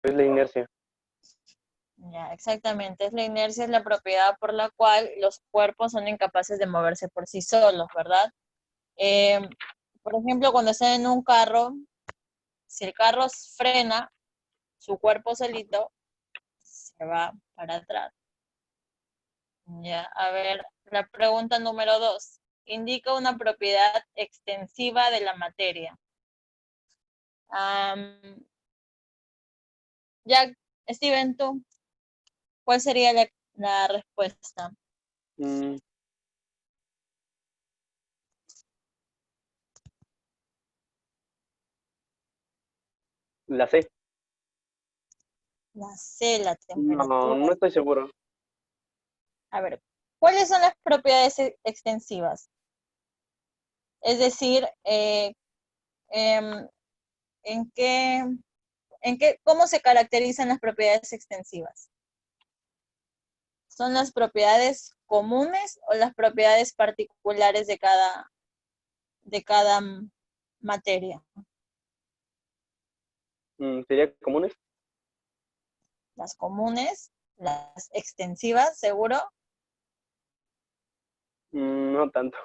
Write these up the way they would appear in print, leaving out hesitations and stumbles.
Es la inercia. Ya, exactamente. Es la inercia, es la propiedad por la cual los cuerpos son incapaces de moverse por sí solos, ¿verdad? Eh, por ejemplo, cuando están en un carro, si el carro frena, su cuerpo solito se va para atrás. Ya, a ver, la pregunta número 2. Indica una propiedad extensiva de la materia. Ya, Steven, tú, ¿cuál sería la respuesta? Mm, la C. La C, la No, temperatura. no estoy seguro. A ver, ¿cuáles son las propiedades extensivas? Es decir, em, ¿en qué, cómo se caracterizan las propiedades extensivas? ¿Son las propiedades comunes o las propiedades particulares de cada materia? ¿Sería comunes? Las comunes, las extensivas, seguro. No tanto.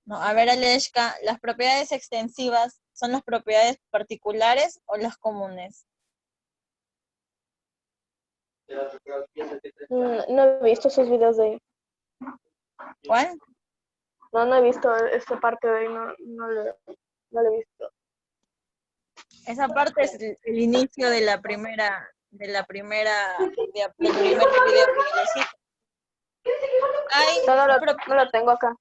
No, a ver, Aleshka, ¿las propiedades extensivas son las propiedades particulares o las comunes? No he visto esos videos de ahí. ¿Cuál? No he visto esta parte de ahí, no lo he visto. Esa parte es el inicio de la primera, del primer video que yo les hice. No lo tengo acá.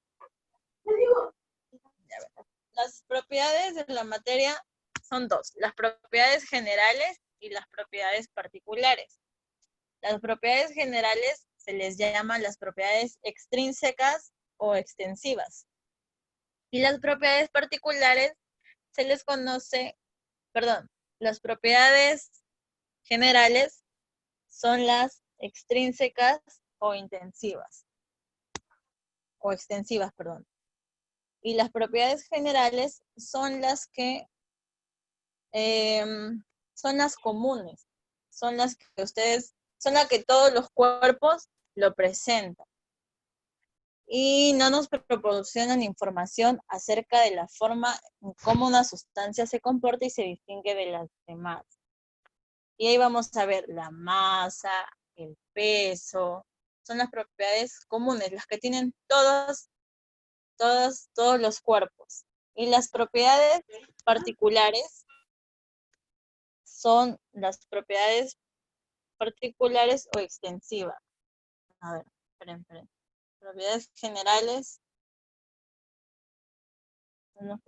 Las propiedades de la materia son dos, las propiedades generales y las propiedades particulares. Las propiedades generales se les llama las propiedades extrínsecas o extensivas. Y las propiedades particulares se les conoce, perdón, las propiedades generales son las extrínsecas o intensivas, o extensivas, perdón. Y las propiedades generales son las que son las comunes, son las que son las que todos los cuerpos lo presentan. Y no nos proporcionan información acerca de la forma en cómo una sustancia se comporta y se distingue de las demás. Y ahí vamos a ver la masa, el peso, son las propiedades comunes, las que tienen todos los cuerpos. Y las propiedades particulares son las propiedades particulares o extensivas. A ver, esperen. Propiedades generales son las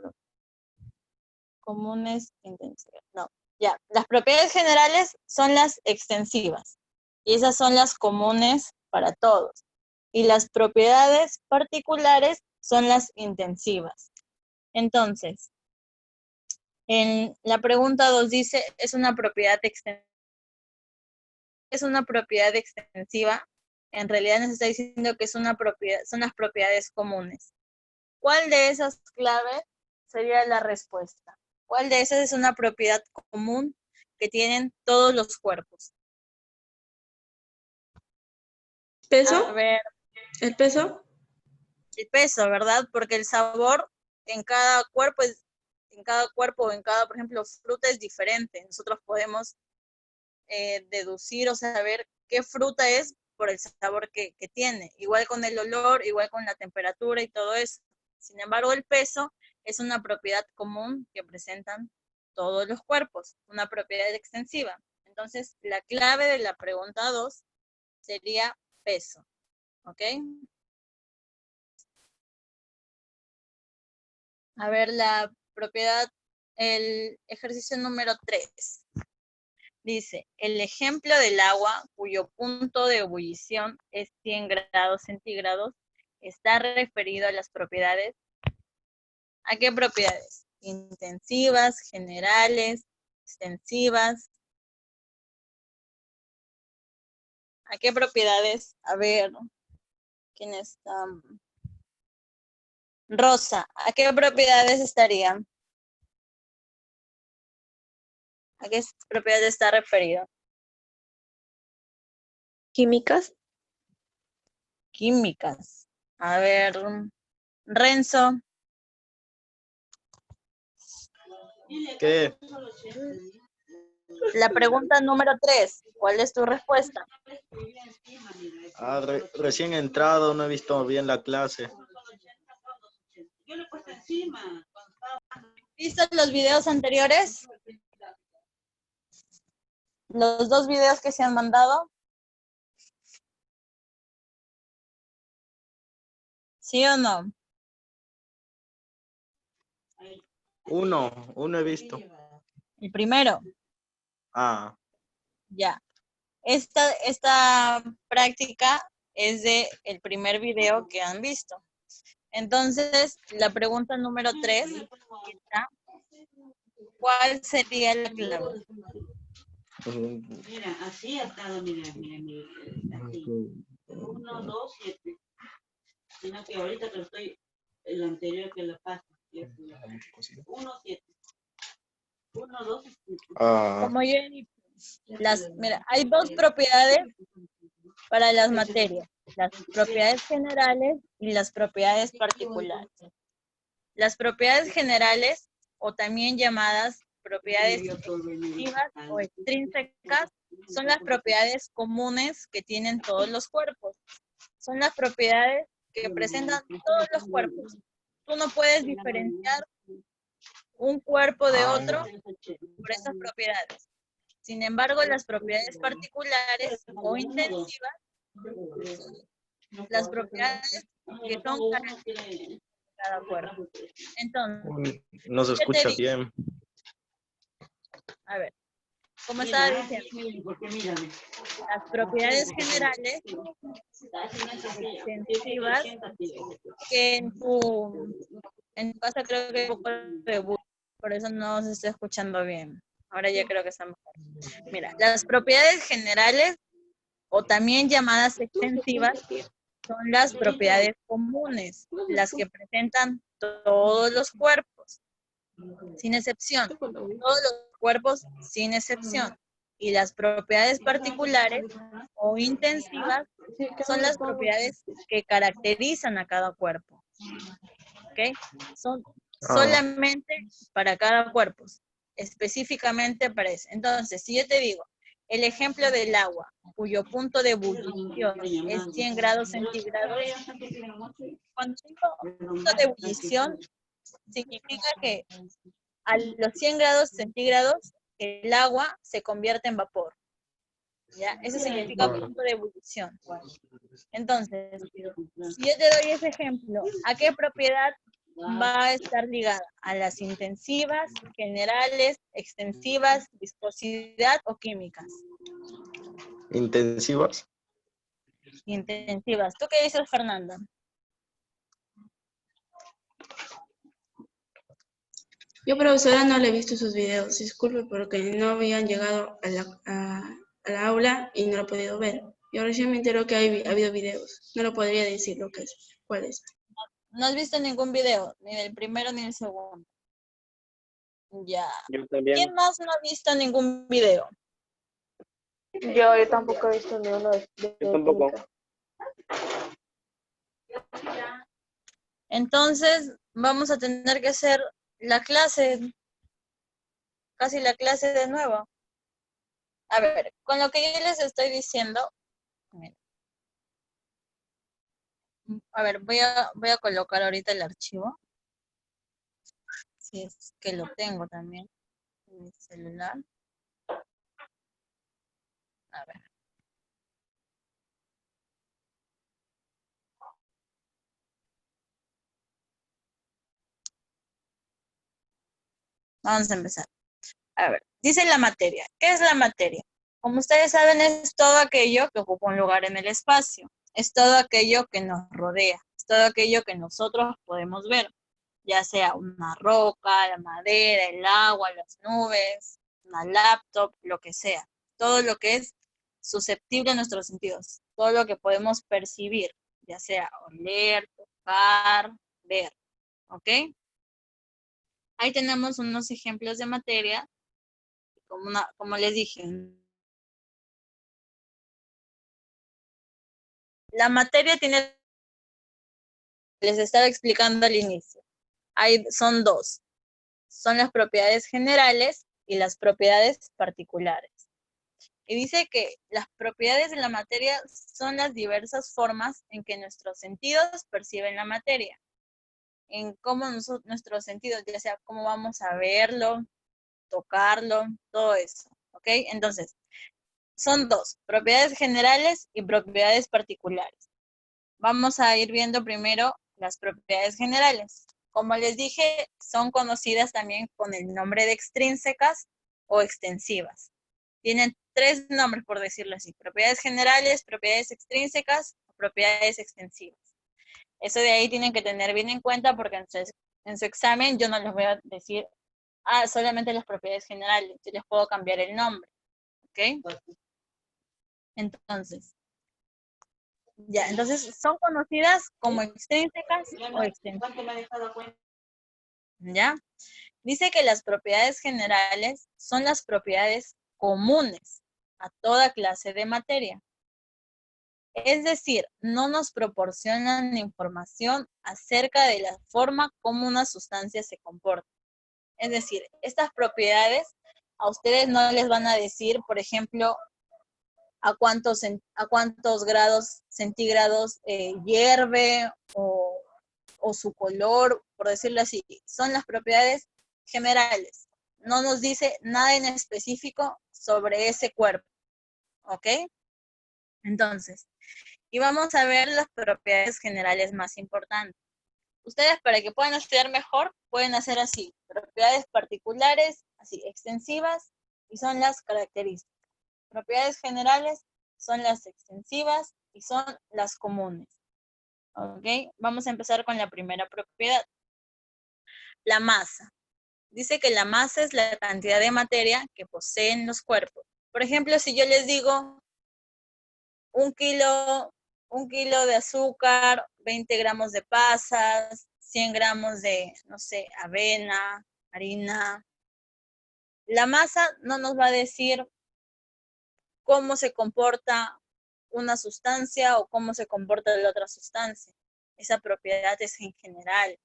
comunes, intensivas. No, ya. Las propiedades generales son las extensivas. Y esas son las comunes para todos. Y las propiedades particulares son las intensivas. Entonces, en la pregunta 2 dice, ¿es una propiedad extensiva? En realidad nos está diciendo que es una propiedad, son las propiedades comunes. ¿Cuál de esas claves sería la respuesta? ¿Cuál de esas es una propiedad común que tienen todos los cuerpos? ¿Peso? A ver, ¿El peso? el peso, ¿verdad? Porque el sabor en cada cuerpo o en cada, por ejemplo, fruta es diferente. Nosotros podemos deducir o saber qué fruta es por el sabor que tiene. Igual con el olor, igual con la temperatura y todo eso. Sin embargo, el peso es una propiedad común que presentan todos los cuerpos, una propiedad extensiva. Entonces, la clave de la pregunta 2 sería peso. ¿Ok? A ver, el ejercicio número 3. Dice, el ejemplo del agua cuyo punto de ebullición es 100 grados centígrados está referido a las propiedades. ¿A qué propiedades? Intensivas, generales, extensivas. ¿A qué propiedades? A ver, ¿quién está? Rosa, ¿a qué propiedades estarían? ¿A qué propiedad está referido? Químicas. Químicas. A ver, Renzo, ¿Qué? la pregunta número 3. ¿Cuál es tu respuesta? Recién entrado, no he visto bien la clase. ¿Viste los videos anteriores? Los 2 videos que se han mandado. ¿Sí o no? Uno he visto. El primero, Ah, ya. Esta práctica es de el primer video que han visto. Entonces, la pregunta número 3 está, ¿cuál sería la clave? Mira, así ha estado, mira, así. 1, 2, 7. Sino que ahorita que estoy, el anterior que lo pasa. 1, 7. 1, 2, 7. Como yo he dicho, mira, hay 2 propiedades para las materias, las propiedades generales y las propiedades particulares. Las propiedades generales, o también llamadas propiedades extensivas o extrínsecas, son las propiedades comunes que tienen todos los cuerpos. Son las propiedades que presentan todos los cuerpos. Tú no puedes diferenciar un cuerpo de otro por esas propiedades. Sin embargo, las propiedades particulares o intensivas son las propiedades que son características de cada cuerpo. Entonces, no se ¿qué te escucha digo? bien. A ver, como estaba diciendo, las propiedades generales extensivas, que en tu casa creo que hay un poco de bulla, por eso no se está escuchando bien. Ahora ya creo que está mejor. Mira, las propiedades generales, o también llamadas extensivas, son las propiedades comunes, las que presentan todos los cuerpos, sin excepción. Todos los cuerpos, sin excepción. Y las propiedades particulares o intensivas son las propiedades que caracterizan a cada cuerpo. ¿Ok? Son solamente para cada cuerpo, específicamente para eso. Entonces, si yo te digo, el ejemplo del agua, cuyo punto de ebullición es 100 grados centígrados, cuando digo punto de ebullición, significa que a los 100 grados centígrados el agua se convierte en vapor. ¿Ya? Eso significa punto de ebullición. Entonces, si yo te doy ese ejemplo, ¿a qué propiedad va a estar ligada? ¿A las intensivas, generales, extensivas, viscosidad o químicas? Intensivas. Intensivas. ¿Tú qué dices, Fernanda? Yo, profesora, no le he visto sus videos. Disculpe porque no habían llegado a la aula y no lo he podido ver. Yo recién me entero que ha habido videos. No lo podría decir lo que es. ¿Cuál es? No has visto ningún video, ni del primero ni del segundo. Ya. Yo también. ¿Quién más no ha visto ningún video? Yo tampoco he visto ni uno de Yo tampoco. química. Entonces, vamos a tener que hacer la clase, casi la clase de nuevo. A ver, con lo que yo les estoy diciendo, miren. A ver, voy a colocar ahorita el archivo. Si es que lo tengo también en mi celular. A ver. Vamos a empezar. A ver, dice la materia. ¿Qué es la materia? Como ustedes saben, es todo aquello que ocupa un lugar en el espacio. Es todo aquello que nos rodea. Es todo aquello que nosotros podemos ver. Ya sea una roca, la madera, el agua, las nubes, una laptop, lo que sea. Todo lo que es susceptible a nuestros sentidos. Todo lo que podemos percibir, ya sea oler, tocar, ver. ¿Ok? Ahí tenemos unos ejemplos de materia. como les dije, la materia tiene, les estaba explicando al inicio, son dos, son las propiedades generales y las propiedades particulares. Y dice que las propiedades de la materia son las diversas formas en que nuestros sentidos perciben la materia, en cómo nuestros sentidos, ya sea cómo vamos a verlo, tocarlo, todo eso, ¿ok? Entonces, son dos, propiedades generales y propiedades particulares. Vamos a ir viendo primero las propiedades generales. Como les dije, son conocidas también con el nombre de extrínsecas o extensivas. Tienen tres nombres, por decirlo así: propiedades generales, propiedades extrínsecas o propiedades extensivas. Eso de ahí tienen que tener bien en cuenta, porque en su examen yo no les voy a decir, solamente las propiedades generales, yo les puedo cambiar el nombre, ¿ok? Entonces, entonces son conocidas como extrínsecas o extensivas, ¿Cuánto me ha dejado cuenta? ¿ya? Dice que las propiedades generales son las propiedades comunes a toda clase de materia. Es decir, no nos proporcionan información acerca de la forma como una sustancia se comporta. Es decir, estas propiedades a ustedes no les van a decir, por ejemplo, a cuántos grados centígrados hierve o su color, por decirlo así. Son las propiedades generales. No nos dice nada en específico sobre ese cuerpo, ¿ok? Entonces, y vamos a ver las propiedades generales más importantes. Ustedes, para que puedan estudiar mejor, pueden hacer así: propiedades particulares, así, extensivas, y son las características. Propiedades generales son las extensivas y son las comunes. ¿Ok? Vamos a empezar con la primera propiedad. La masa. Dice que la masa es la cantidad de materia que poseen los cuerpos. Por ejemplo, si yo les digo un kilo de azúcar, 20 gramos de pasas, 100 gramos de, no sé, avena, harina. La masa no nos va a decir cómo se comporta una sustancia o cómo se comporta la otra sustancia. Esa propiedad es en general.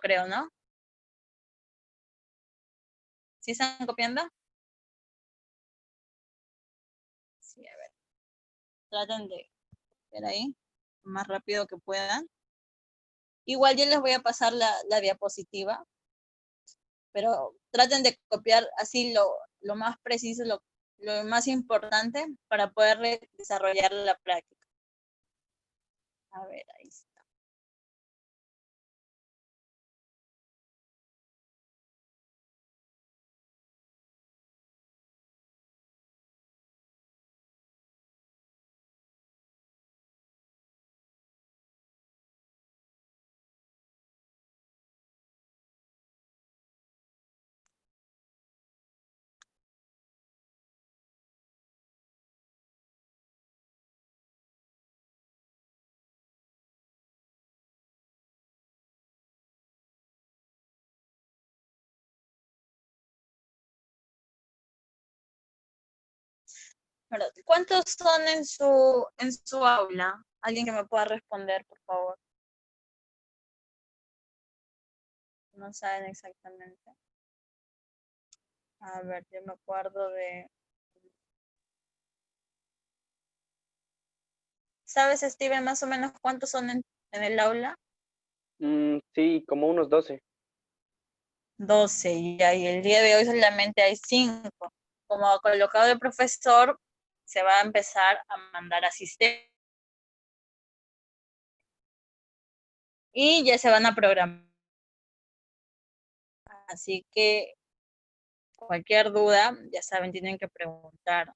Creo, ¿no? ¿Sí están copiando? Sí, a ver. Traten de ver ahí lo más rápido que puedan. Igual yo les voy a pasar la diapositiva, pero traten de copiar así lo más preciso, lo más importante para poder desarrollar la práctica. A ver, ahí está. ¿Verdad? ¿Cuántos son en su aula? Alguien que me pueda responder, por favor. No saben exactamente. A ver, yo me acuerdo de... ¿Sabes, Steven, más o menos cuántos son en el aula? Sí, como unos 12. 12, ya, y el día de hoy solamente hay 5. Como ha colocado el profesor, se va a empezar a mandar asistentes. Y ya se van a programar. Así que cualquier duda, ya saben, tienen que preguntar.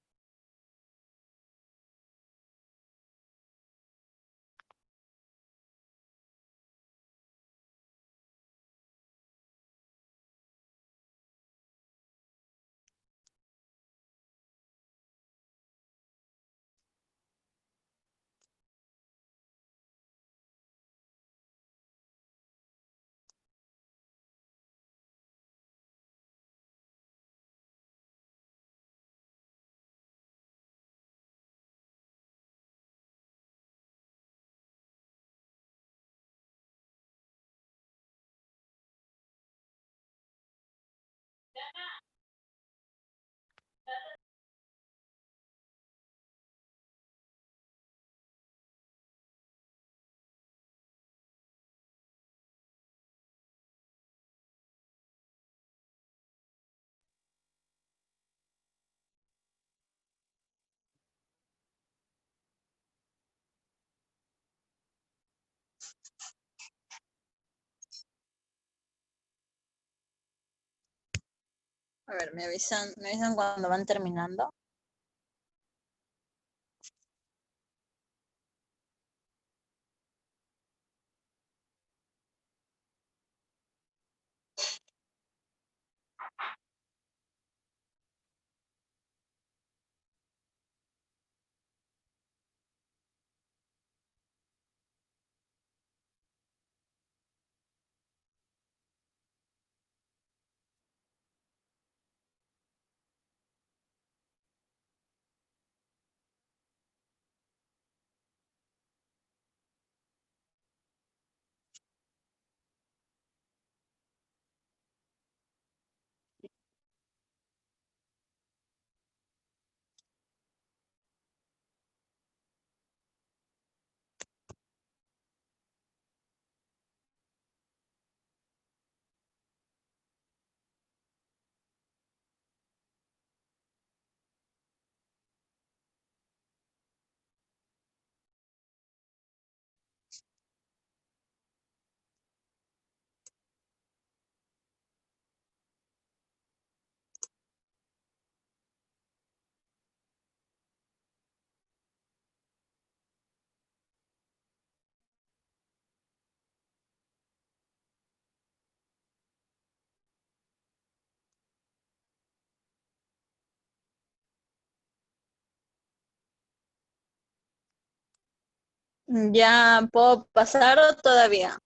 A ver, me avisan cuando van terminando. ¿Ya puedo pasar o todavía?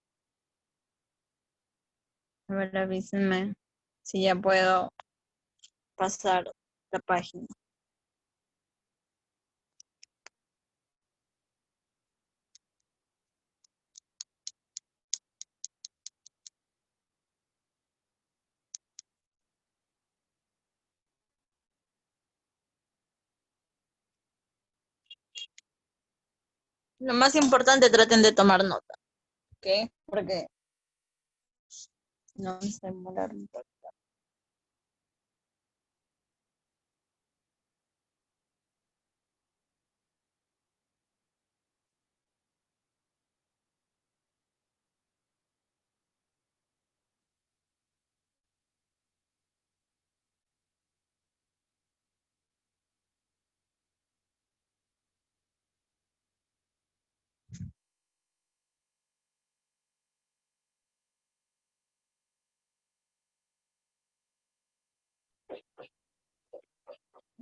A ver, avísenme si ya puedo pasar la página. Lo más importante, traten de tomar nota, ¿ok? Porque no se demorar un poco.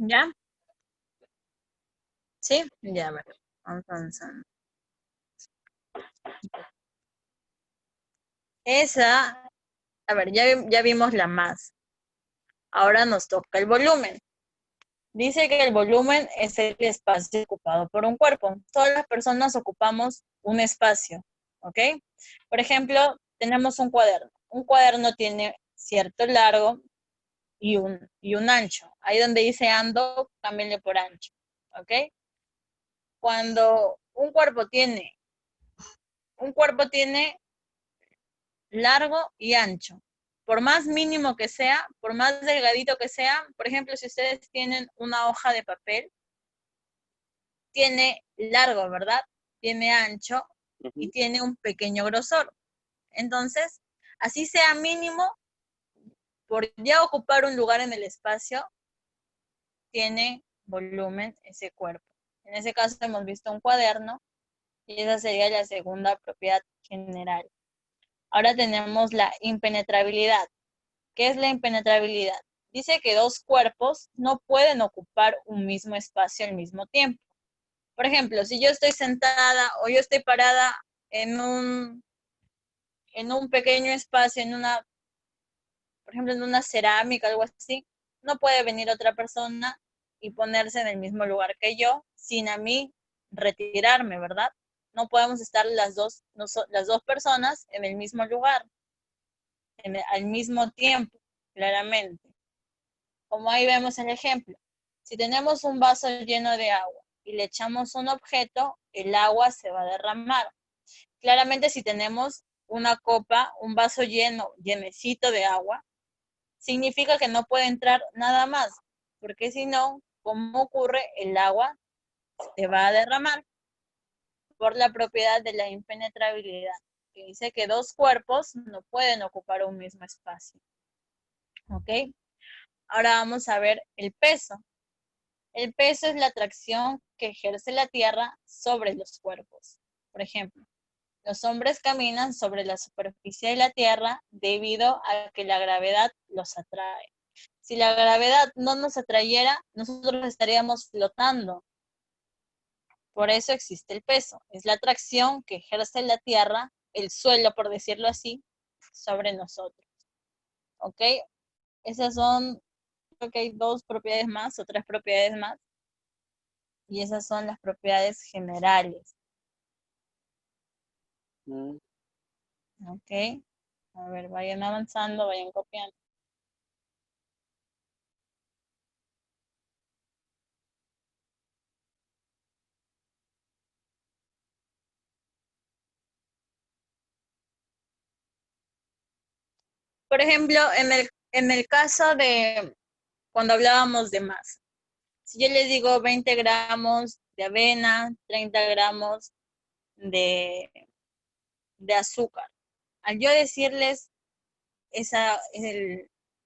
¿Ya? ¿Sí? Ya, a ver, vamos avanzando. Esa, a ver, ya vimos la masa. Ahora nos toca el volumen. Dice que el volumen es el espacio ocupado por un cuerpo. Todas las personas ocupamos un espacio, ¿ok? Por ejemplo, tenemos un cuaderno. Un cuaderno tiene cierto largo y un ancho. Ahí donde dice ando, cámbienle por ancho, ¿ok? Cuando un cuerpo tiene largo y ancho, por más mínimo que sea, por más delgadito que sea, por ejemplo, si ustedes tienen una hoja de papel, tiene largo, ¿verdad? Tiene ancho y tiene un pequeño grosor. Entonces, así sea mínimo, por ya ocupar un lugar en el espacio, tiene volumen ese cuerpo. En ese caso hemos visto un cuaderno y esa sería la segunda propiedad general. Ahora tenemos la impenetrabilidad. ¿Qué es la impenetrabilidad? Dice que dos cuerpos no pueden ocupar un mismo espacio al mismo tiempo. Por ejemplo, si yo estoy sentada o yo estoy parada en un pequeño espacio, por ejemplo, en una cerámica, algo así, no puede venir otra persona y ponerse en el mismo lugar que yo sin a mí retirarme, ¿verdad? No podemos estar las dos personas en el mismo lugar, al mismo tiempo, claramente. Como ahí vemos el ejemplo. Si tenemos un vaso lleno de agua y le echamos un objeto, el agua se va a derramar. Claramente si tenemos una copa, un vaso llenecito de agua, significa que no puede entrar nada más, porque si no, ¿cómo ocurre? El agua se va a derramar por la propiedad de la impenetrabilidad, que dice que dos cuerpos no pueden ocupar un mismo espacio. ¿Ok? Ahora vamos a ver el peso. El peso es la atracción que ejerce la Tierra sobre los cuerpos. Por ejemplo, los hombres caminan sobre la superficie de la Tierra debido a que la gravedad los atrae. Si la gravedad no nos atrayera, nosotros estaríamos flotando. Por eso existe el peso. Es la atracción que ejerce la Tierra, el suelo, por decirlo así, sobre nosotros. ¿Ok? Esas son, creo que hay 2 propiedades más o 3 propiedades más. Y esas son las propiedades generales. Mm, ¿Ok? A ver, vayan avanzando, vayan copiando. Por ejemplo, en el caso de cuando hablábamos de masa. Si yo les digo 20 gramos de avena, 30 gramos de, de azúcar, al yo decirles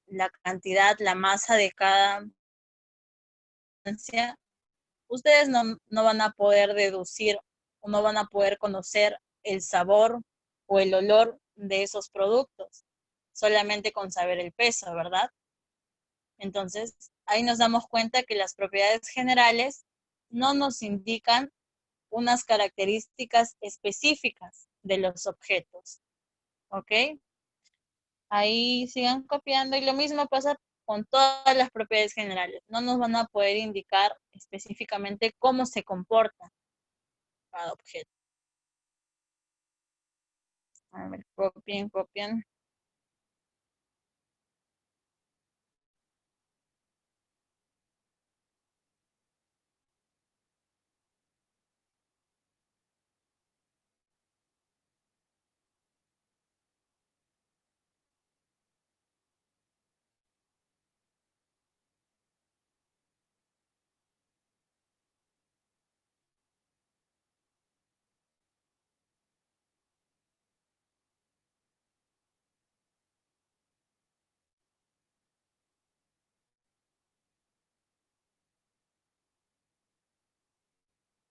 la cantidad, la masa de cada sustancia, ustedes no van a poder deducir o no van a poder conocer el sabor o el olor de esos productos, solamente con saber el peso, ¿verdad? Entonces, ahí nos damos cuenta que las propiedades generales no nos indican unas características específicas de los objetos, ¿ok? Ahí sigan copiando y lo mismo pasa con todas las propiedades generales. No nos van a poder indicar específicamente cómo se comporta cada objeto. A ver, copien, copien.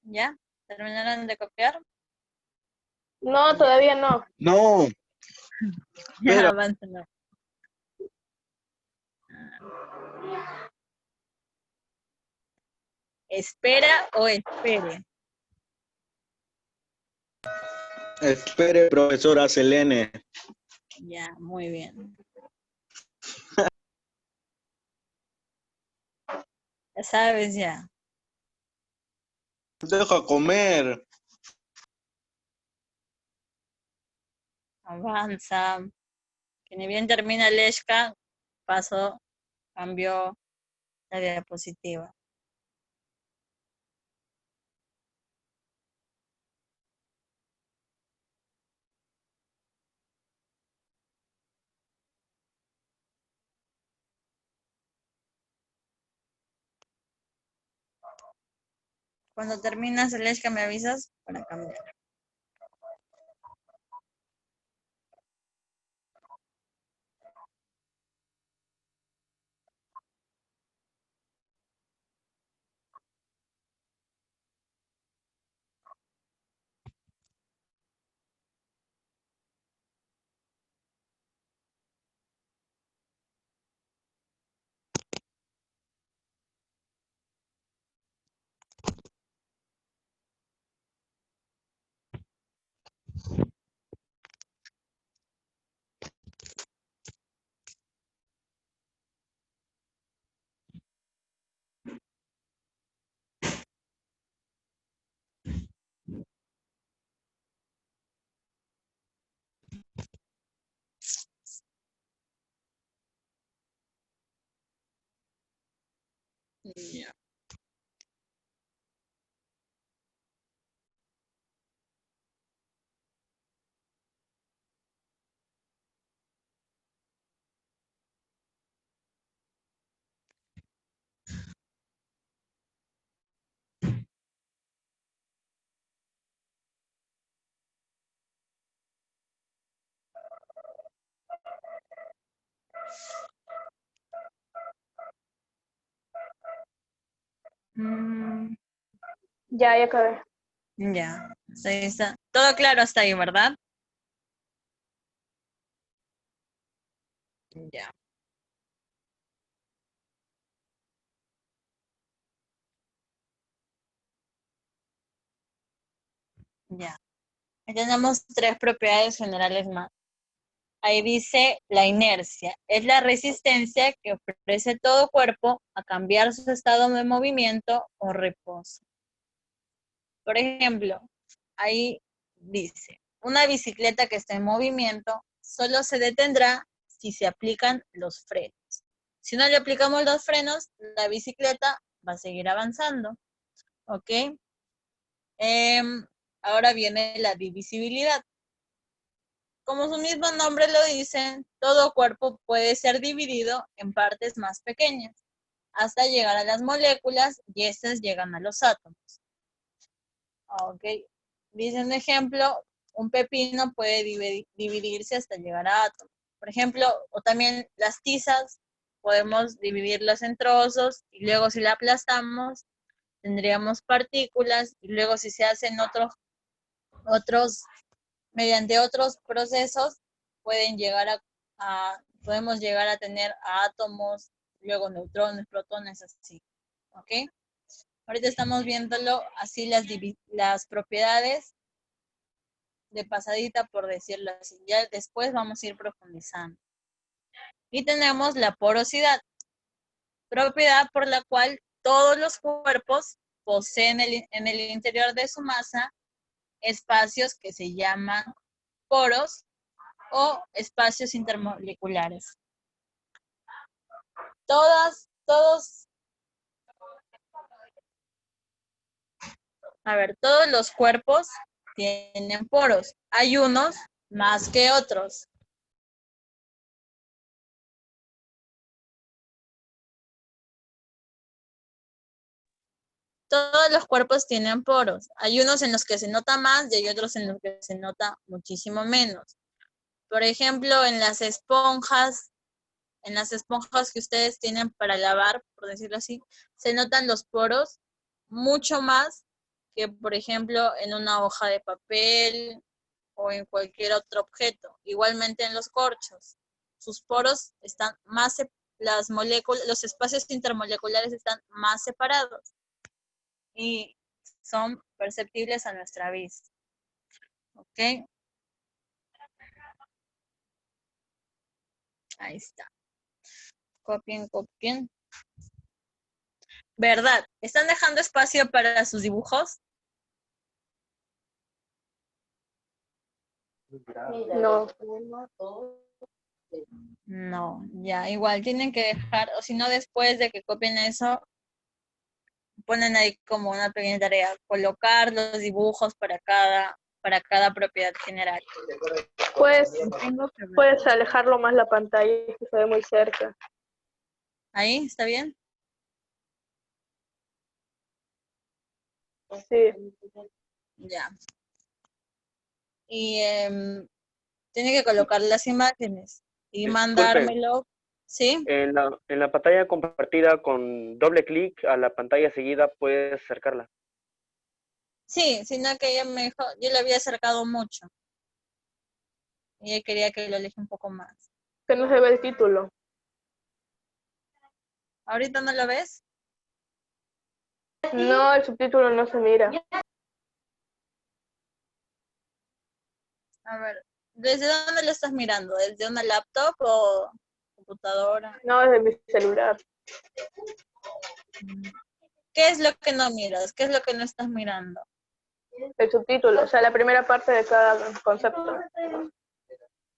¿Ya? ¿Terminaron de copiar? No, todavía no. No, Ya, espera. avancen. ¿Espera o espere? Espere, profesora Selene. Ya, muy bien. Ya sabes ya. Deja comer. Avanza. Que ni bien termina el ESCA, paso, cambio la diapositiva. Cuando terminas el ESCA me avisas para cambiar. Mm, Ya acabé. ya, ahí está. Todo claro hasta ahí, ¿verdad? Ya. Ya. Ahí tenemos tres propiedades generales más. Ahí dice la inercia. Es la resistencia que ofrece todo cuerpo a cambiar su estado de movimiento o reposo. Por ejemplo, ahí dice, una bicicleta que está en movimiento solo se detendrá si se aplican los frenos. Si no le aplicamos los frenos, la bicicleta va a seguir avanzando. ¿Ok? Ahora viene la divisibilidad. Como su mismo nombre lo dice, todo cuerpo puede ser dividido en partes más pequeñas, hasta llegar a las moléculas y estas llegan a los átomos. Ok, dice un ejemplo, un pepino puede dividirse hasta llegar a átomos. Por ejemplo, o también las tizas, podemos dividirlas en trozos y luego si la aplastamos, tendríamos partículas y luego si se hacen otros mediante otros procesos pueden llegar podemos llegar a tener átomos, luego neutrones, protones, así. ¿Ok? Ahorita estamos viéndolo así las propiedades de pasadita, por decirlo así. Ya después vamos a ir profundizando. Y tenemos la porosidad, propiedad por la cual todos los cuerpos poseen en el interior de su masa espacios que se llaman poros o espacios intermoleculares. Todos los cuerpos tienen poros. Hay unos más que otros. Todos los cuerpos tienen poros. Hay unos en los que se nota más y hay otros en los que se nota muchísimo menos. Por ejemplo, en las esponjas que ustedes tienen para lavar, por decirlo así, se notan los poros mucho más que, por ejemplo, en una hoja de papel o en cualquier otro objeto. Igualmente en los corchos. Sus poros están más, las moléculas, los espacios intermoleculares están más separados y son perceptibles a nuestra vista. ¿Ok? Ahí está. Copien, copien. ¿Verdad? ¿Están dejando espacio para sus dibujos? No. No, ya, igual tienen que dejar, o si no, después de que copien eso, ponen ahí como una pequeña tarea, colocar los dibujos para cada propiedad general. Puedes, Tengo que ver. puedes alejarlo más la pantalla, es que se ve muy cerca. ¿Ahí? ¿Está bien? Sí. Ya. Y tiene que colocar las imágenes y Disculpe, mandármelo, ¿sí? en la pantalla compartida con doble clic a la pantalla seguida puedes acercarla. Sí, sino que ella me dijo, yo le había acercado mucho. Y ella quería que lo aleje un poco más. Que no se ve el título. ¿Ahorita no lo ves? No, el subtítulo no se mira. A ver, ¿desde dónde lo estás mirando? ¿Desde una laptop o computadora? No, es de mi celular. ¿Qué es lo que no miras? ¿Qué es lo que no estás mirando? El subtítulo, o sea, la primera parte de cada concepto.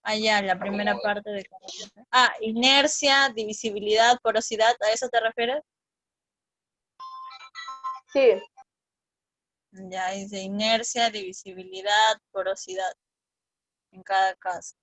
Allá, la primera parte de cada cosa. Ah, inercia, divisibilidad, porosidad, ¿a eso te refieres? Sí. Ya dice inercia, divisibilidad, porosidad, en cada caso.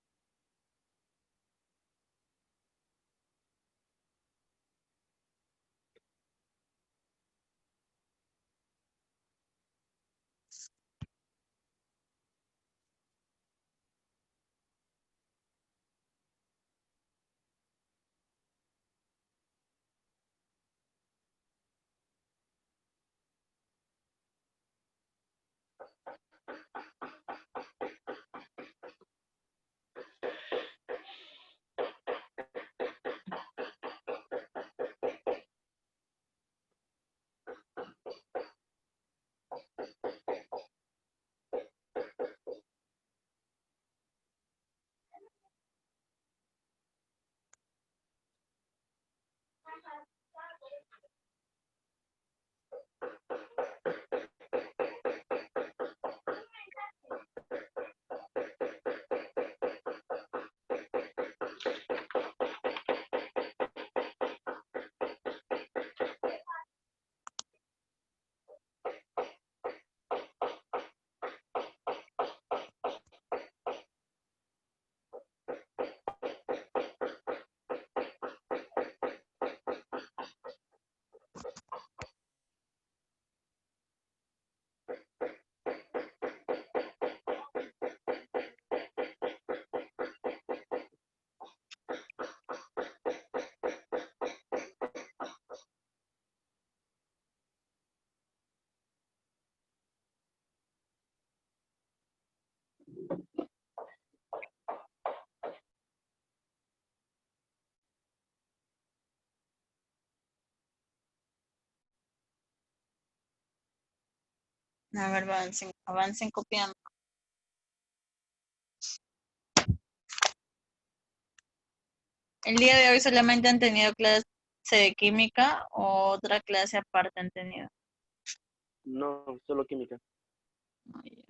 A ver, avancen copiando. El día de hoy solamente han tenido clase de química o otra clase aparte han tenido. No, solo química. Oh, ya.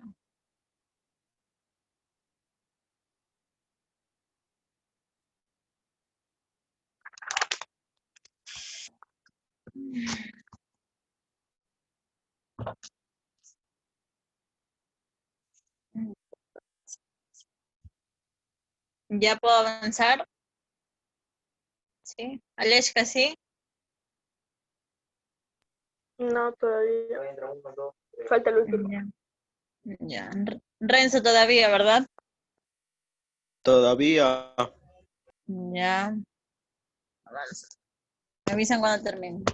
¿Ya puedo avanzar? ¿Sí? Aleshka, ¿sí? No, todavía. Falta el último. Ya. Ya. Renzo todavía, ¿verdad? Todavía. Ya. Avanza. Me avisan cuando termine.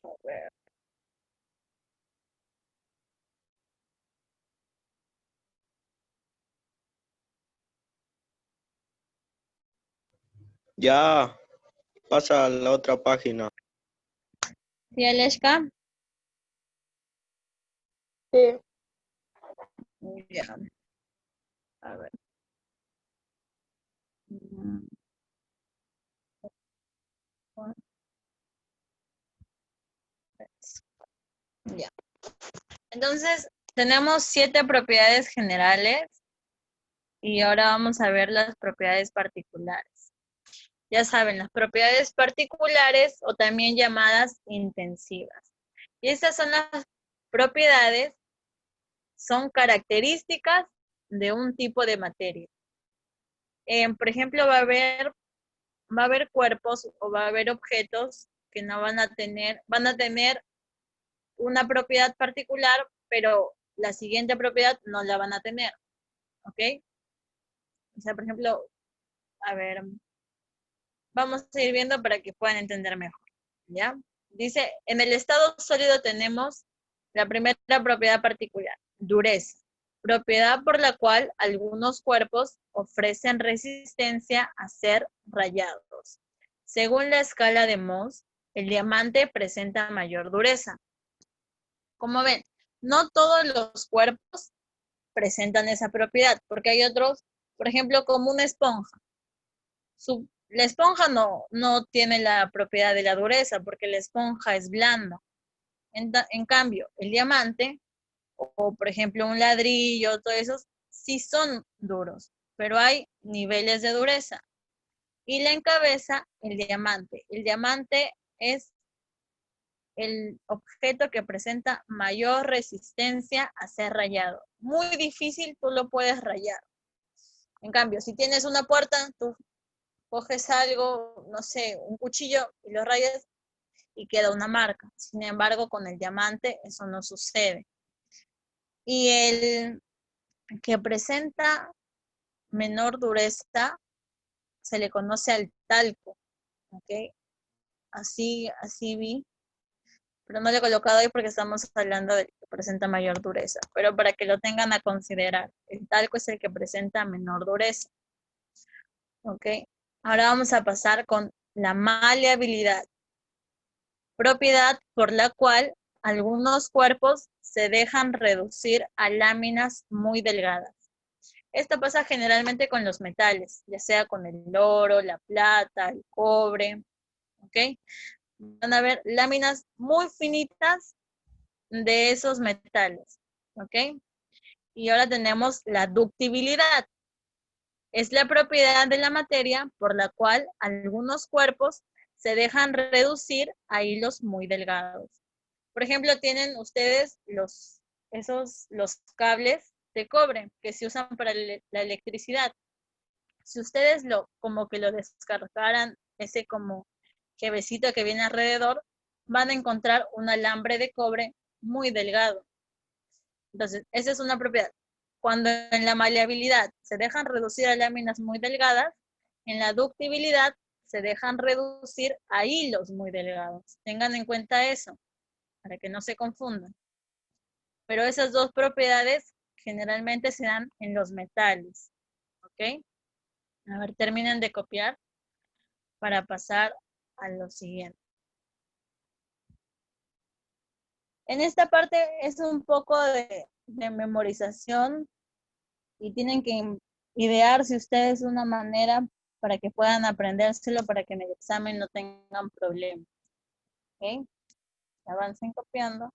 A ver. Ya. Pasa a la otra página. ¿Sí, Aleshka? Sí. Ya. A ver. Mm, Ya. Entonces, tenemos 7 propiedades generales y ahora vamos a ver las propiedades particulares. Ya saben, las propiedades particulares o también llamadas intensivas. Y estas son las propiedades, son características de un tipo de materia. Por ejemplo, va a haber cuerpos o va a haber objetos que no van a tener una propiedad particular, pero la siguiente propiedad no la van a tener, ¿ok? O sea, por ejemplo, a ver, vamos a ir viendo para que puedan entender mejor, ¿ya? Dice, en el estado sólido tenemos la primera propiedad particular, dureza, propiedad por la cual algunos cuerpos ofrecen resistencia a ser rayados. Según la escala de Mohs, el diamante presenta mayor dureza. Como ven, no todos los cuerpos presentan esa propiedad, porque hay otros, por ejemplo, como una esponja. La esponja no tiene la propiedad de la dureza, porque la esponja es blanda. En cambio, el diamante, o por ejemplo un ladrillo, todos esos, sí son duros, pero hay niveles de dureza. Y la encabeza el diamante. El diamante es el objeto que presenta mayor resistencia a ser rayado. Muy difícil tú lo puedes rayar. En cambio, si tienes una puerta, tú coges algo, no sé, un cuchillo y lo rayas y queda una marca. Sin embargo, con el diamante eso no sucede. Y el que presenta menor dureza se le conoce al talco, ¿ok? Así vi, pero no lo he colocado ahí porque estamos hablando del que presenta mayor dureza, pero para que lo tengan a considerar, el talco es el que presenta menor dureza, ¿ok? Ahora vamos a pasar con la maleabilidad, propiedad por la cual algunos cuerpos se dejan reducir a láminas muy delgadas. Esto pasa generalmente con los metales, ya sea con el oro, la plata, el cobre, ¿ok? Van a ver láminas muy finitas de esos metales, ¿ok? Y ahora tenemos la ductibilidad. Es la propiedad de la materia por la cual algunos cuerpos se dejan reducir a hilos muy delgados. Por ejemplo, tienen ustedes los cables de cobre que se usan para la electricidad. Si ustedes como que lo descargaran, ese como jevecito que viene alrededor, van a encontrar un alambre de cobre muy delgado. Entonces, esa es una propiedad. Cuando en la maleabilidad se dejan reducir a láminas muy delgadas, en la ductibilidad se dejan reducir a hilos muy delgados. Tengan en cuenta eso, para que no se confundan. Pero esas dos propiedades generalmente se dan en los metales. ¿Ok? A ver, terminen de copiar para pasar a lo siguiente. En esta parte es un poco de memorización y tienen que idearse ustedes una manera para que puedan aprendérselo para que en el examen no tengan problemas. ¿Ok? Avancen copiando.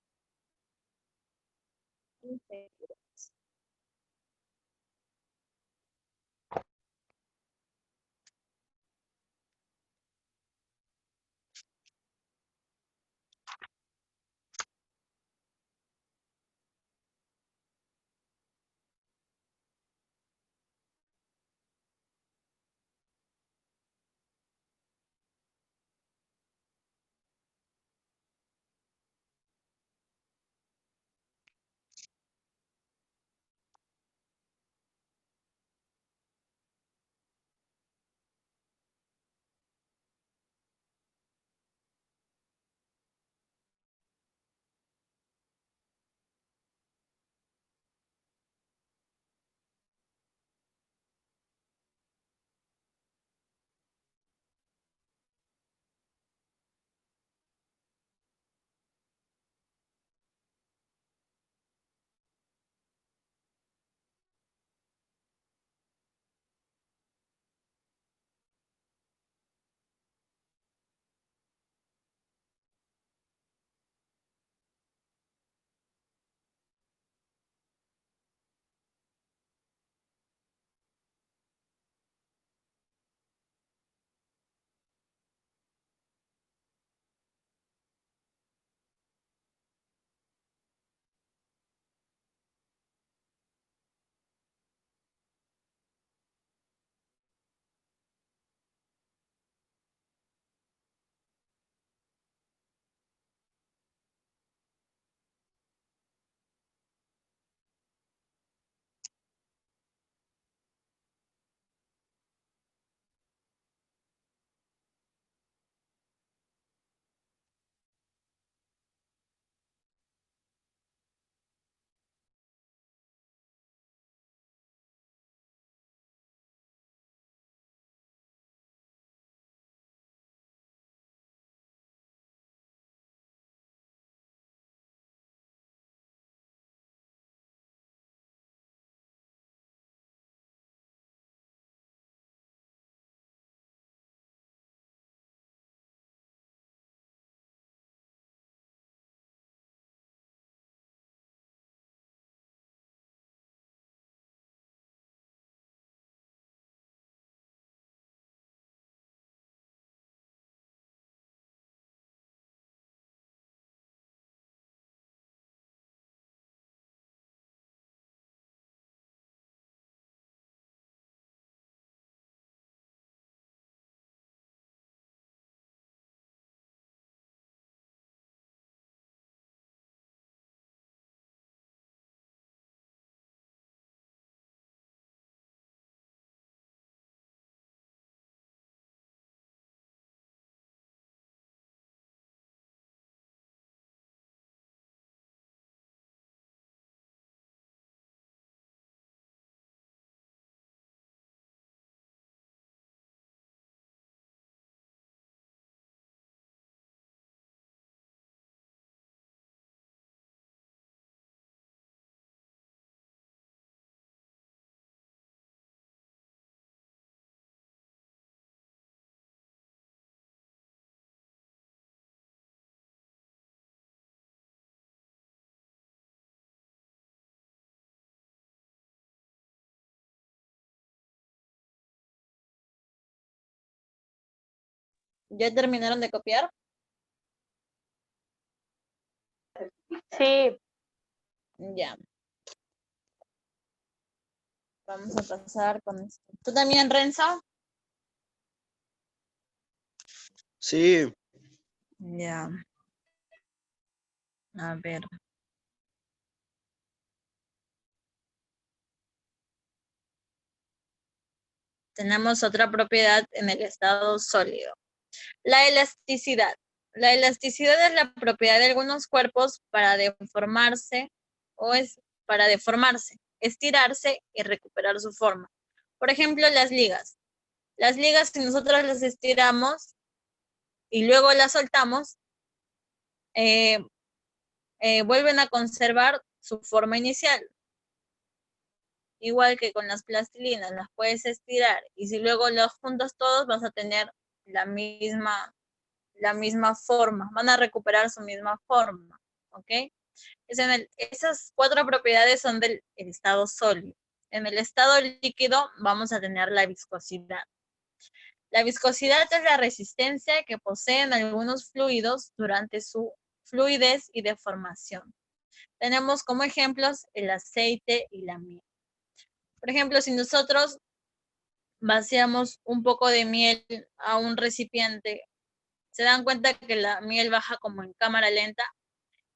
¿Ya terminaron de copiar? Sí, Ya. Vamos a pasar con esto. ¿Tú también, Renzo? Sí, Ya. A ver. Tenemos otra propiedad en el estado sólido. La elasticidad. La elasticidad es la propiedad de algunos cuerpos para deformarse para deformarse, estirarse y recuperar su forma. Por ejemplo, las ligas. Las ligas, si nosotros las estiramos y luego las soltamos, eh, vuelven a conservar su forma inicial. Igual que con las plastilinas, las puedes estirar y si luego los juntas todos vas a tener la misma forma, van a recuperar su misma forma, ¿ok? Esas 4 propiedades son del estado sólido. En el estado líquido vamos a tener la viscosidad. La viscosidad es la resistencia que poseen algunos fluidos durante su fluidez y deformación. Tenemos como ejemplos el aceite y la miel. Por ejemplo, si nosotros vaciamos un poco de miel a un recipiente, se dan cuenta que la miel baja como en cámara lenta,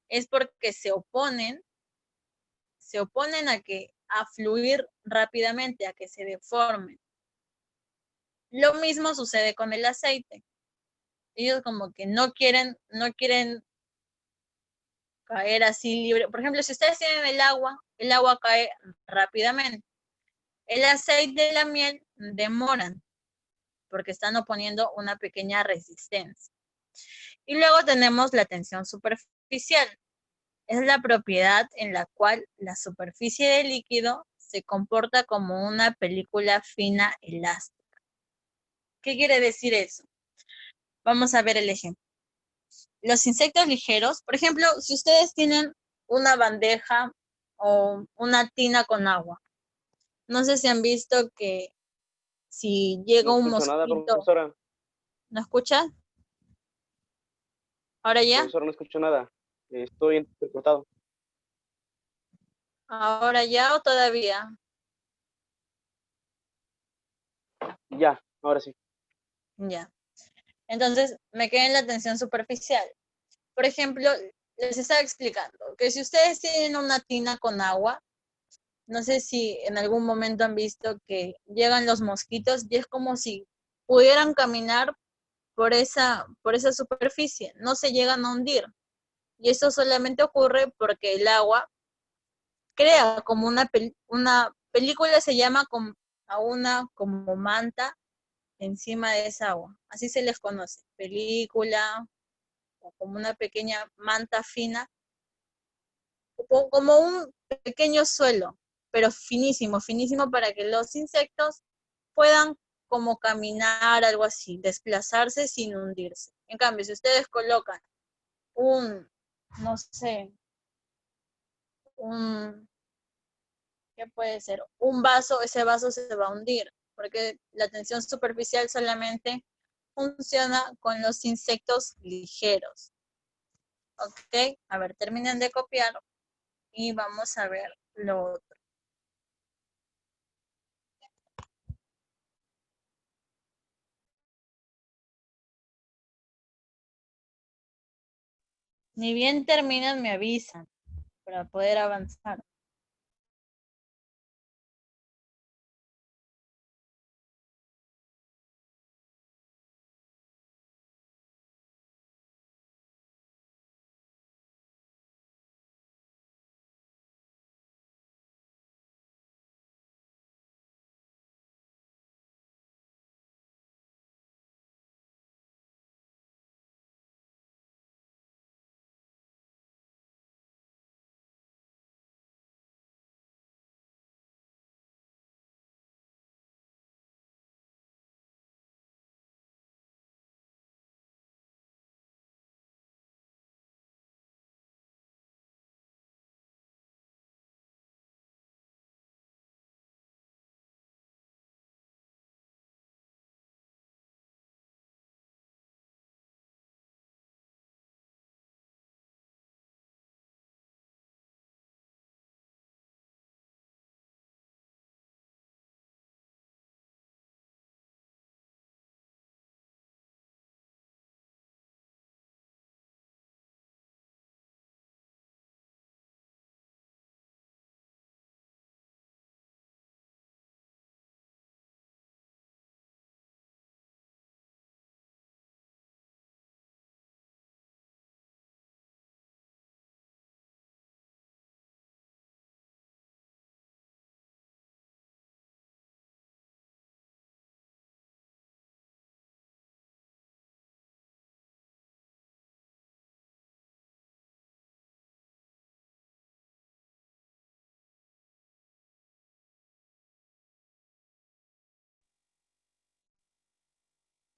es porque se oponen a fluir rápidamente, a que se deformen. Lo mismo sucede con el aceite. Ellos como que no quieren caer así libre. Por ejemplo, si ustedes tienen el agua cae rápidamente. El aceite y la miel demoran porque están oponiendo una pequeña resistencia. Y luego tenemos la tensión superficial. Es la propiedad en la cual la superficie del líquido se comporta como una película fina elástica. ¿Qué quiere decir eso? Vamos a ver el ejemplo. Los insectos ligeros, por ejemplo, si ustedes tienen una bandeja o una tina con agua, no sé si han visto que si llega No un escucho nada, mosquito, profesora. ¿no escuchas? ¿Ahora ya? Profesora, no escucho nada. Estoy interpretado. ¿Ahora ya o todavía? Ya, ahora sí. Ya. Entonces, me quedé en la tensión superficial. Por ejemplo, les estaba explicando que si ustedes tienen una tina con agua, no sé si en algún momento han visto que llegan los mosquitos y es como si pudieran caminar por esa superficie, no se llegan a hundir. Y eso solamente ocurre porque el agua crea como una película, se llama como, a una como manta encima de esa agua. Así se les conoce, película o como una pequeña manta fina, como un pequeño suelo, pero finísimo, finísimo para que los insectos puedan como caminar, algo así, desplazarse sin hundirse. En cambio, si ustedes colocan no sé, ¿qué puede ser? Un vaso, ese vaso se va a hundir, porque la tensión superficial solamente funciona con los insectos ligeros. ¿Ok? A ver, terminen de copiar y vamos a ver lo otro. Ni bien terminan, me avisan para poder avanzar.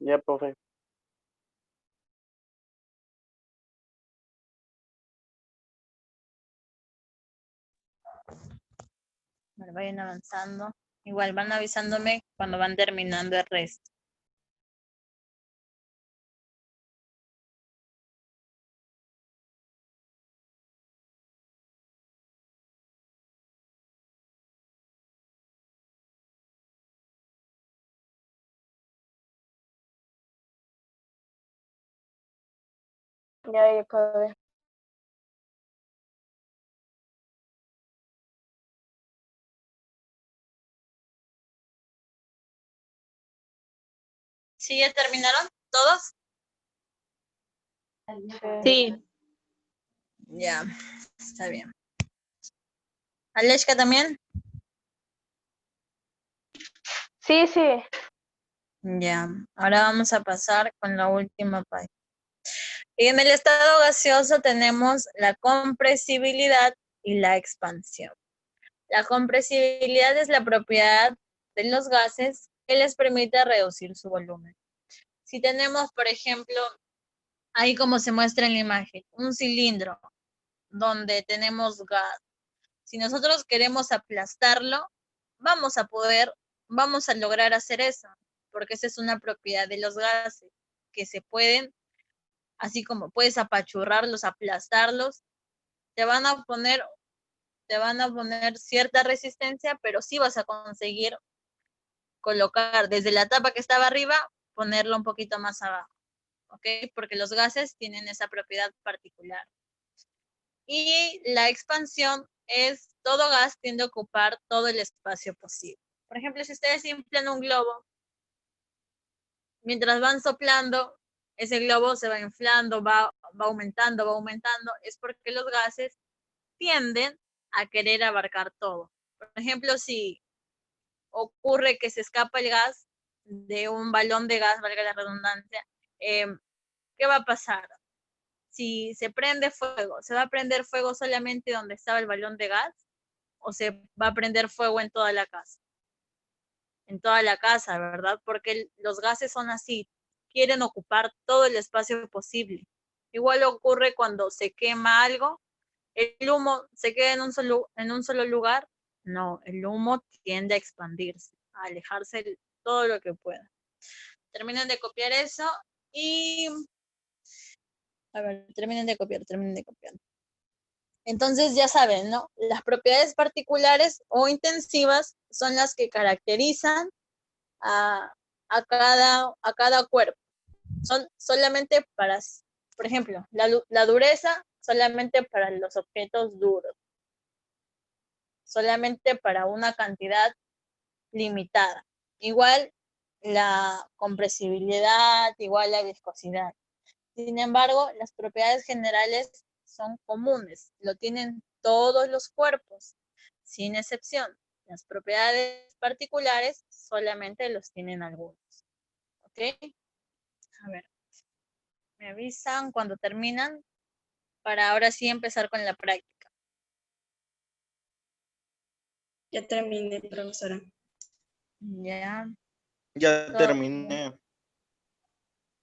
Ya, profe. Bueno, vayan avanzando. Igual van avisándome cuando van terminando el resto. Ya acabé. ¿Sí ya terminaron todos? Sí. Ya, está bien. ¿Aleshka también? Sí, sí. Ya, ahora vamos a pasar con la última página. Y en el estado gaseoso tenemos la compresibilidad y la expansión. La compresibilidad es la propiedad de los gases que les permite reducir su volumen. Si tenemos, por ejemplo, ahí como se muestra en la imagen, un cilindro donde tenemos gas. Si nosotros queremos aplastarlo, vamos a lograr hacer eso, porque esa es una propiedad de los gases, que se pueden, así como puedes apachurrarlos, aplastarlos, te van a poner cierta resistencia, pero sí vas a conseguir colocar desde la tapa que estaba arriba, ponerlo un poquito más abajo, ¿ok? Porque los gases tienen esa propiedad particular. Y la expansión es todo gas tiende a ocupar todo el espacio posible. Por ejemplo, si ustedes inflan un globo, mientras van soplando, ese globo se va inflando, va aumentando, es porque los gases tienden a querer abarcar todo. Por ejemplo, si ocurre que se escapa el gas de un balón de gas, valga la redundancia, ¿qué va a pasar? Si se prende fuego, ¿se va a prender fuego solamente donde estaba el balón de gas? ¿O se va a prender fuego en toda la casa? En toda la casa, ¿verdad? Porque los gases son así, quieren ocupar todo el espacio posible. Igual ocurre cuando se quema algo, el humo se queda en un solo lugar. No, el humo tiende a expandirse, a alejarse todo lo que pueda. Terminen de copiar eso y... A ver, terminen de copiar. Entonces ya saben, ¿no? Las propiedades particulares o intensivas son las que caracterizan a cada cuerpo. Son solamente para, por ejemplo, la dureza solamente para los objetos duros, solamente para una cantidad limitada. Igual la compresibilidad, igual la viscosidad. Sin embargo, las propiedades generales son comunes, lo tienen todos los cuerpos, sin excepción. Las propiedades particulares solamente los tienen algunos. ¿Ok? A ver, me avisan cuando terminan para ahora sí empezar con la práctica. Ya terminé, profesora. Ya, Ya todo terminé.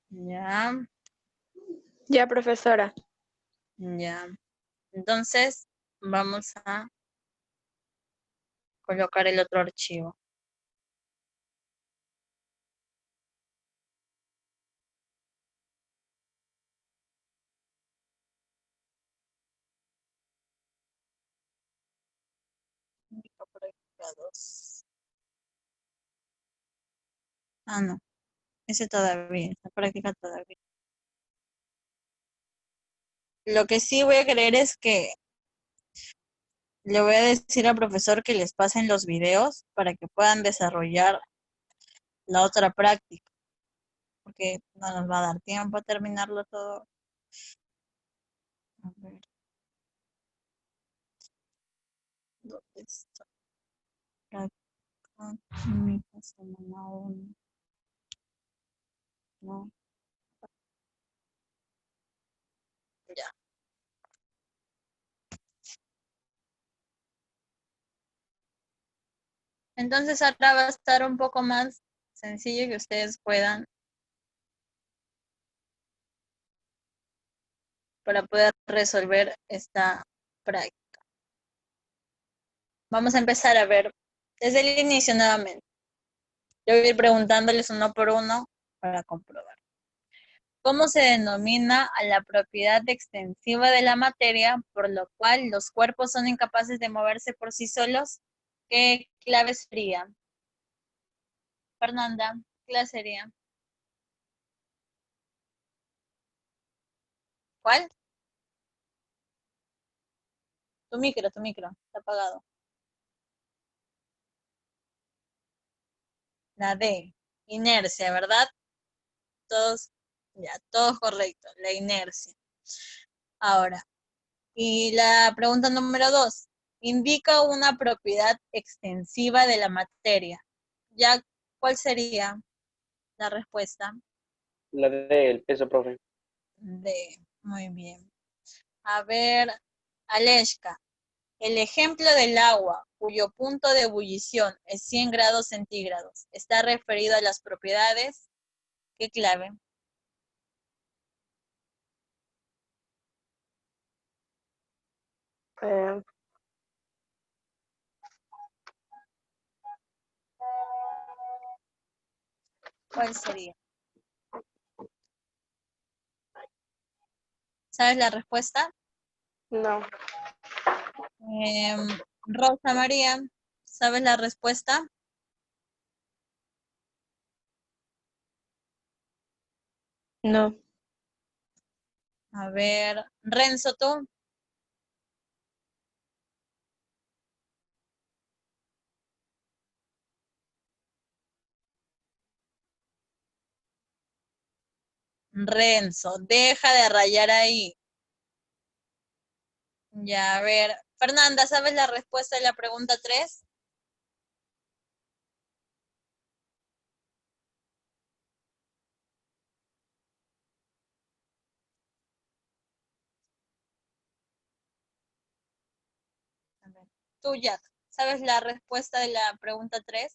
ya, Ya, profesora. ya. Entonces, vamos a colocar el otro archivo. Práctica 2. Ah, no. Ese todavía, esa práctica todavía. Lo que sí voy a querer es que le voy a decir al profesor que les pasen los videos para que puedan desarrollar la otra práctica, porque no nos va a dar tiempo a terminarlo todo. A ver. ¿Dónde está? Práctica química, semana 1. No, ya. Entonces ahora va a estar un poco más sencillo que ustedes puedan para poder resolver esta práctica. Vamos a empezar a ver desde el inicio nuevamente. Yo voy a ir preguntándoles uno por uno para comprobar. ¿Cómo se denomina a la propiedad extensiva de la materia por lo cual los cuerpos son incapaces de moverse por sí solos? ¿Qué clave sería? Fernanda, ¿qué clave sería? ¿Cuál? Tu micro, está apagado. La D, inercia, ¿verdad? Todos, ya, todo correcto, la inercia. Ahora, y la pregunta número 2, indica una propiedad extensiva de la materia. Ya, ¿cuál sería la respuesta? La del peso, profe. D, muy bien. A ver, Aleshka, el ejemplo del agua, cuyo punto de ebullición es 100 grados centígrados, ¿está referido a las propiedades? ¿Qué clave? Eh, ¿Cuál sería? ¿Sabes la respuesta? no, Rosa María, ¿sabes la respuesta? No. A ver, Renzo, tú. Renzo, deja de rayar ahí. Ya, a ver. Fernanda, ¿sabes la respuesta de la pregunta 3? A ver. Tú, Jack, ¿sabes la respuesta de la pregunta 3?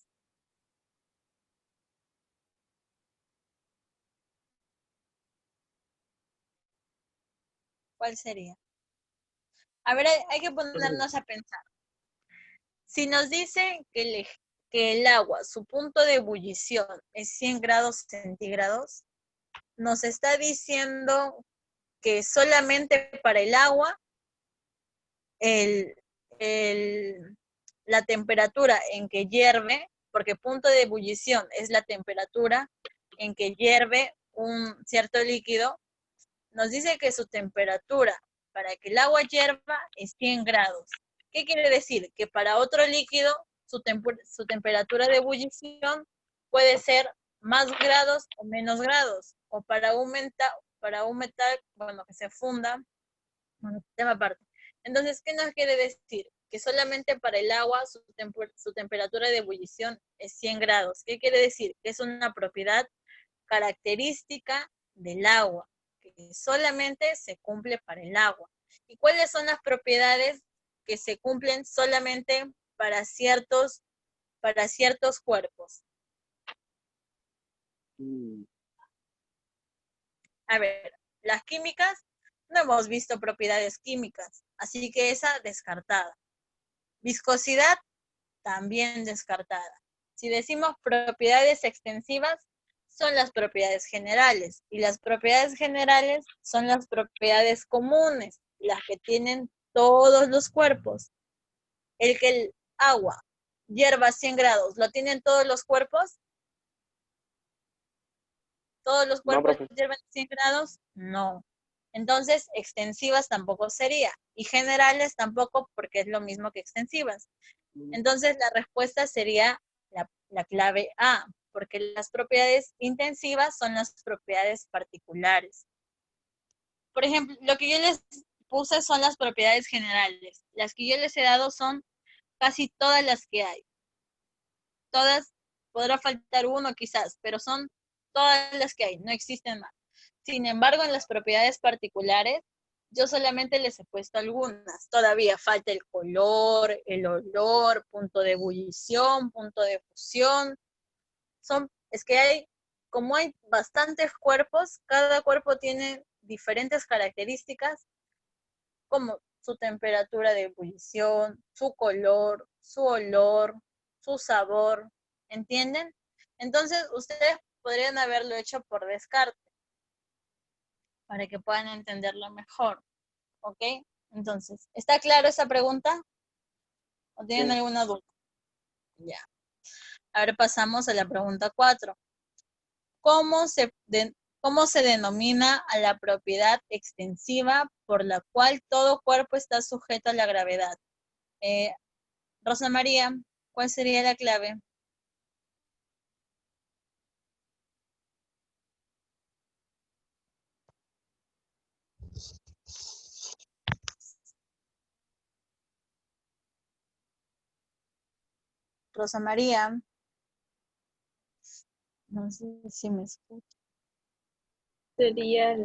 ¿Cuál sería? A ver, hay que ponernos a pensar. Si nos dice que el agua, su punto de ebullición es 100 grados centígrados, nos está diciendo que solamente para el agua la temperatura en que hierve, porque punto de ebullición es la temperatura en que hierve un cierto líquido, nos dice que su temperatura para que el agua hierva es 100 grados. ¿Qué quiere decir? Que para otro líquido su temperatura de ebullición puede ser más grados o menos grados, o para un metal, bueno, que se funda, bueno, tema aparte. Entonces, ¿qué nos quiere decir? Que solamente para el agua su temperatura de ebullición es 100 grados. ¿Qué quiere decir? Que es una propiedad característica del agua, que solamente se cumple para el agua. ¿Y cuáles son las propiedades que se cumplen solamente para ciertos cuerpos? A ver, las químicas, no hemos visto propiedades químicas, así que esa descartada. Viscosidad, también descartada. Si decimos propiedades extensivas, son las propiedades generales, y las propiedades generales son las propiedades comunes, las que tienen todos los cuerpos. El que el agua hierva a 100 grados, ¿lo tienen todos los cuerpos? ¿Todos los No, cuerpos profe. hierven a 100 grados? No. Entonces, extensivas tampoco sería, y generales tampoco, porque es lo mismo que extensivas. Entonces, la respuesta sería la clave A, porque las propiedades intensivas son las propiedades particulares. Por ejemplo, lo que yo les puse son las propiedades generales. Las que yo les he dado son casi todas las que hay. Todas, podrá faltar uno quizás, pero son todas las que hay, no existen más. Sin embargo, en las propiedades particulares, yo solamente les he puesto algunas. Todavía falta el color, el olor, punto de ebullición, punto de fusión. Es que como hay bastantes cuerpos, cada cuerpo tiene diferentes características como su temperatura de ebullición, su color, su olor, su sabor, ¿entienden? Entonces, ustedes podrían haberlo hecho por descarte, para que puedan entenderlo mejor, ¿ok? Entonces, ¿está claro esa pregunta? ¿O tienen Sí. alguna duda? Ya. Ahora pasamos a la pregunta 4. ¿Cómo se denomina a la propiedad extensiva por la cual todo cuerpo está sujeto a la gravedad? Rosa María, ¿cuál sería la clave? Rosa María, no sé si me escucha. Sería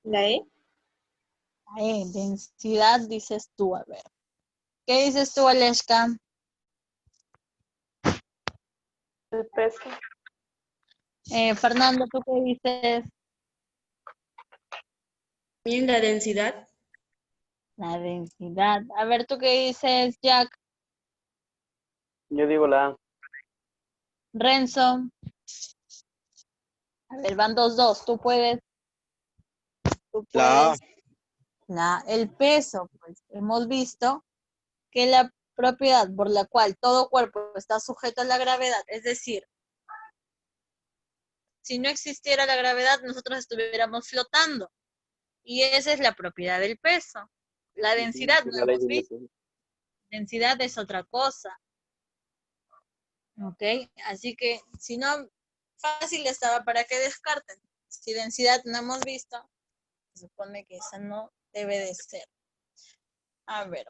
la E. Densidad dices tú, a ver. ¿Qué dices tú, Aleshka? El peso. Fernando, ¿tú qué dices? También la densidad. La densidad. A ver, ¿tú qué dices, Jack? Yo digo la A. Renzo. A ver, van 2-2. Tú puedes. La A. El peso, pues hemos visto que la propiedad por la cual todo cuerpo está sujeto a la gravedad, es decir, si no existiera la gravedad, nosotros estuviéramos flotando. Y esa es la propiedad del peso. La densidad, Es no la ley hemos de visto. Newton. Densidad es otra cosa. ¿Ok? Así que, si no, fácil estaba para que descarten. Si densidad no hemos visto, se supone que esa no debe de ser. A ver.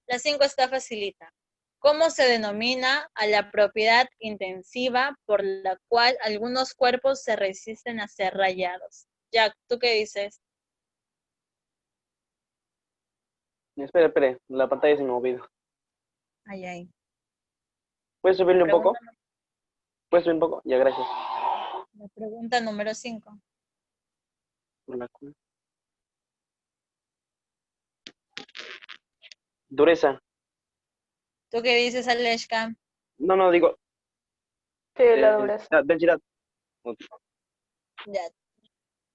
La 5 está facilita. ¿Cómo se denomina a la propiedad intensiva por la cual algunos cuerpos se resisten a ser rayados? Jack, ¿tú qué dices? Espere, la pantalla se me ha movido. Ay, ay. ¿Puedes subirle un poco? Pregunta, ¿Puedes subir un poco? Ya, gracias. la pregunta número 5. Por la cu- Dureza. ¿Tú qué dices, Aleshka? No, digo, Sí, la dureza. densidad. Ya.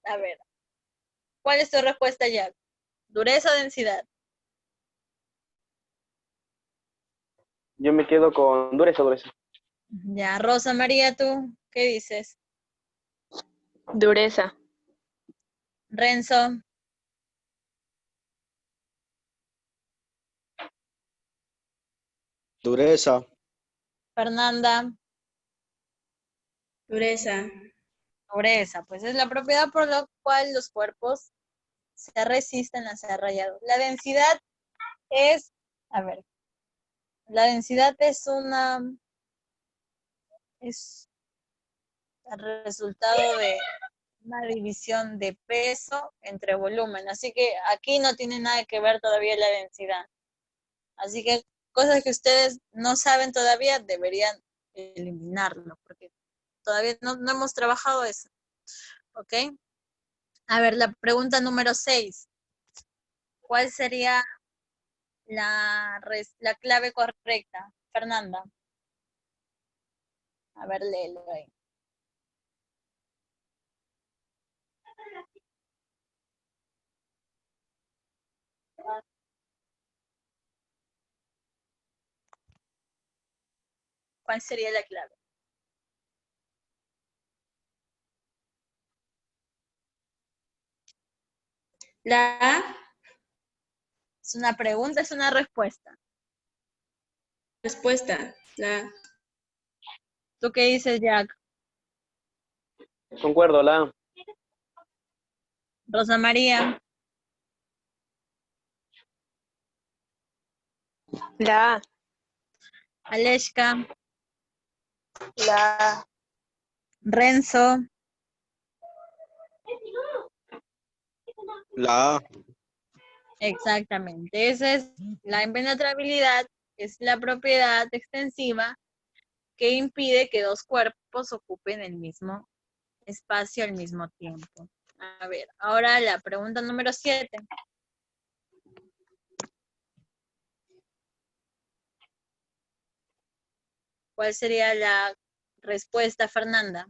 A ver. ¿Cuál es tu respuesta, Jack? ¿Dureza o densidad? Yo me quedo con dureza. Ya. Rosa María, ¿tú qué dices? Dureza. Renzo. Dureza. Fernanda. Dureza. Dureza. Pues es la propiedad por la cual los cuerpos se resisten a ser rayados. La densidad es, a ver, la densidad es el resultado de una división de peso entre volumen. Así que aquí no tiene nada que ver todavía la densidad. Así que cosas que ustedes no saben todavía deberían eliminarlo, porque todavía no hemos trabajado eso. ¿Ok? A ver, la pregunta número 6. ¿Cuál sería la clave correcta? Fernanda. A ver, léelo ahí. ¿Cuál sería la clave? La A. ¿Es una pregunta, es una respuesta? Respuesta. La A. ¿Tú qué dices, Jack? Concuerdo, la A. Rosa María. La A. Aleshka. La Renzo. La A. Exactamente. Esa es la impenetrabilidad, es la propiedad extensiva que impide que dos cuerpos ocupen el mismo espacio al mismo tiempo. A ver, ahora la pregunta número 7. ¿Cuál sería la respuesta, Fernanda?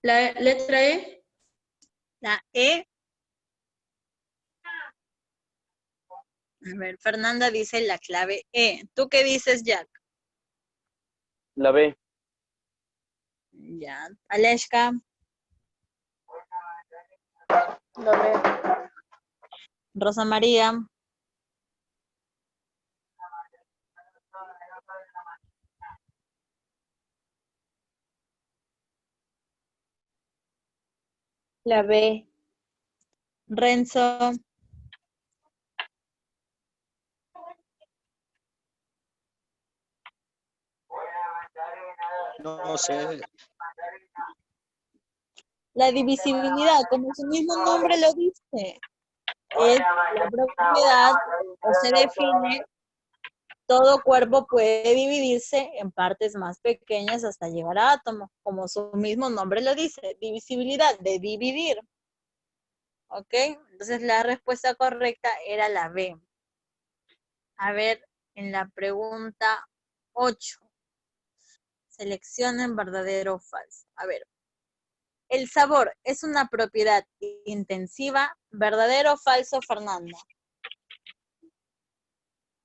La letra E. La E. A ver, Fernanda dice la clave E. ¿Tú qué dices, Jack? La B. Ya. Aleshka, La B. Rosa María, La B. Renzo, No sé. la divisibilidad, como su mismo nombre lo dice, es la propiedad o se define, todo cuerpo puede dividirse en partes más pequeñas hasta llegar a átomos, como su mismo nombre lo dice, divisibilidad, de dividir. ¿Ok? Entonces la respuesta correcta era la B. A ver, en la pregunta 8, seleccionen verdadero o falso. A ver, el sabor es una propiedad intensiva, ¿verdadero o falso, Fernanda?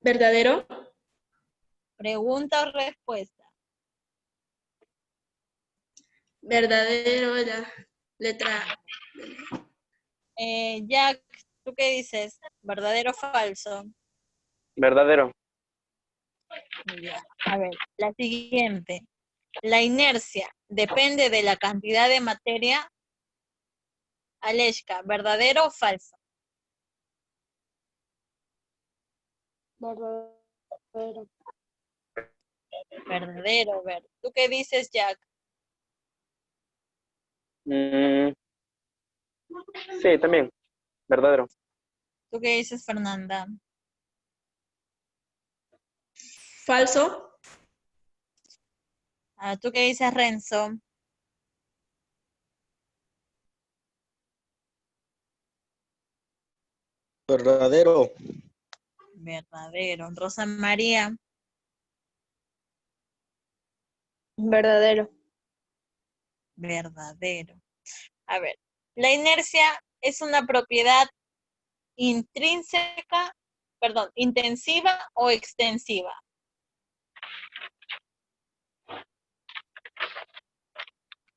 ¿Verdadero? Pregunta o respuesta. Verdadero, la letra A. Jack, ¿tú qué dices? ¿Verdadero o falso? Verdadero. Ya. A ver, la siguiente. La inercia depende de la cantidad de materia. Aleshka, ¿verdadero o falso? Verdadero. Verdadero, ver. ¿Tú qué dices, Jack? Mm, sí, también. Verdadero. ¿Tú qué dices, Fernanda? ¿Falso? ¿Tú qué dices, Renzo? Verdadero. Verdadero. Rosa María, Verdadero. verdadero. A ver, la inercia es una propiedad intrínseca, perdón, intensiva o extensiva.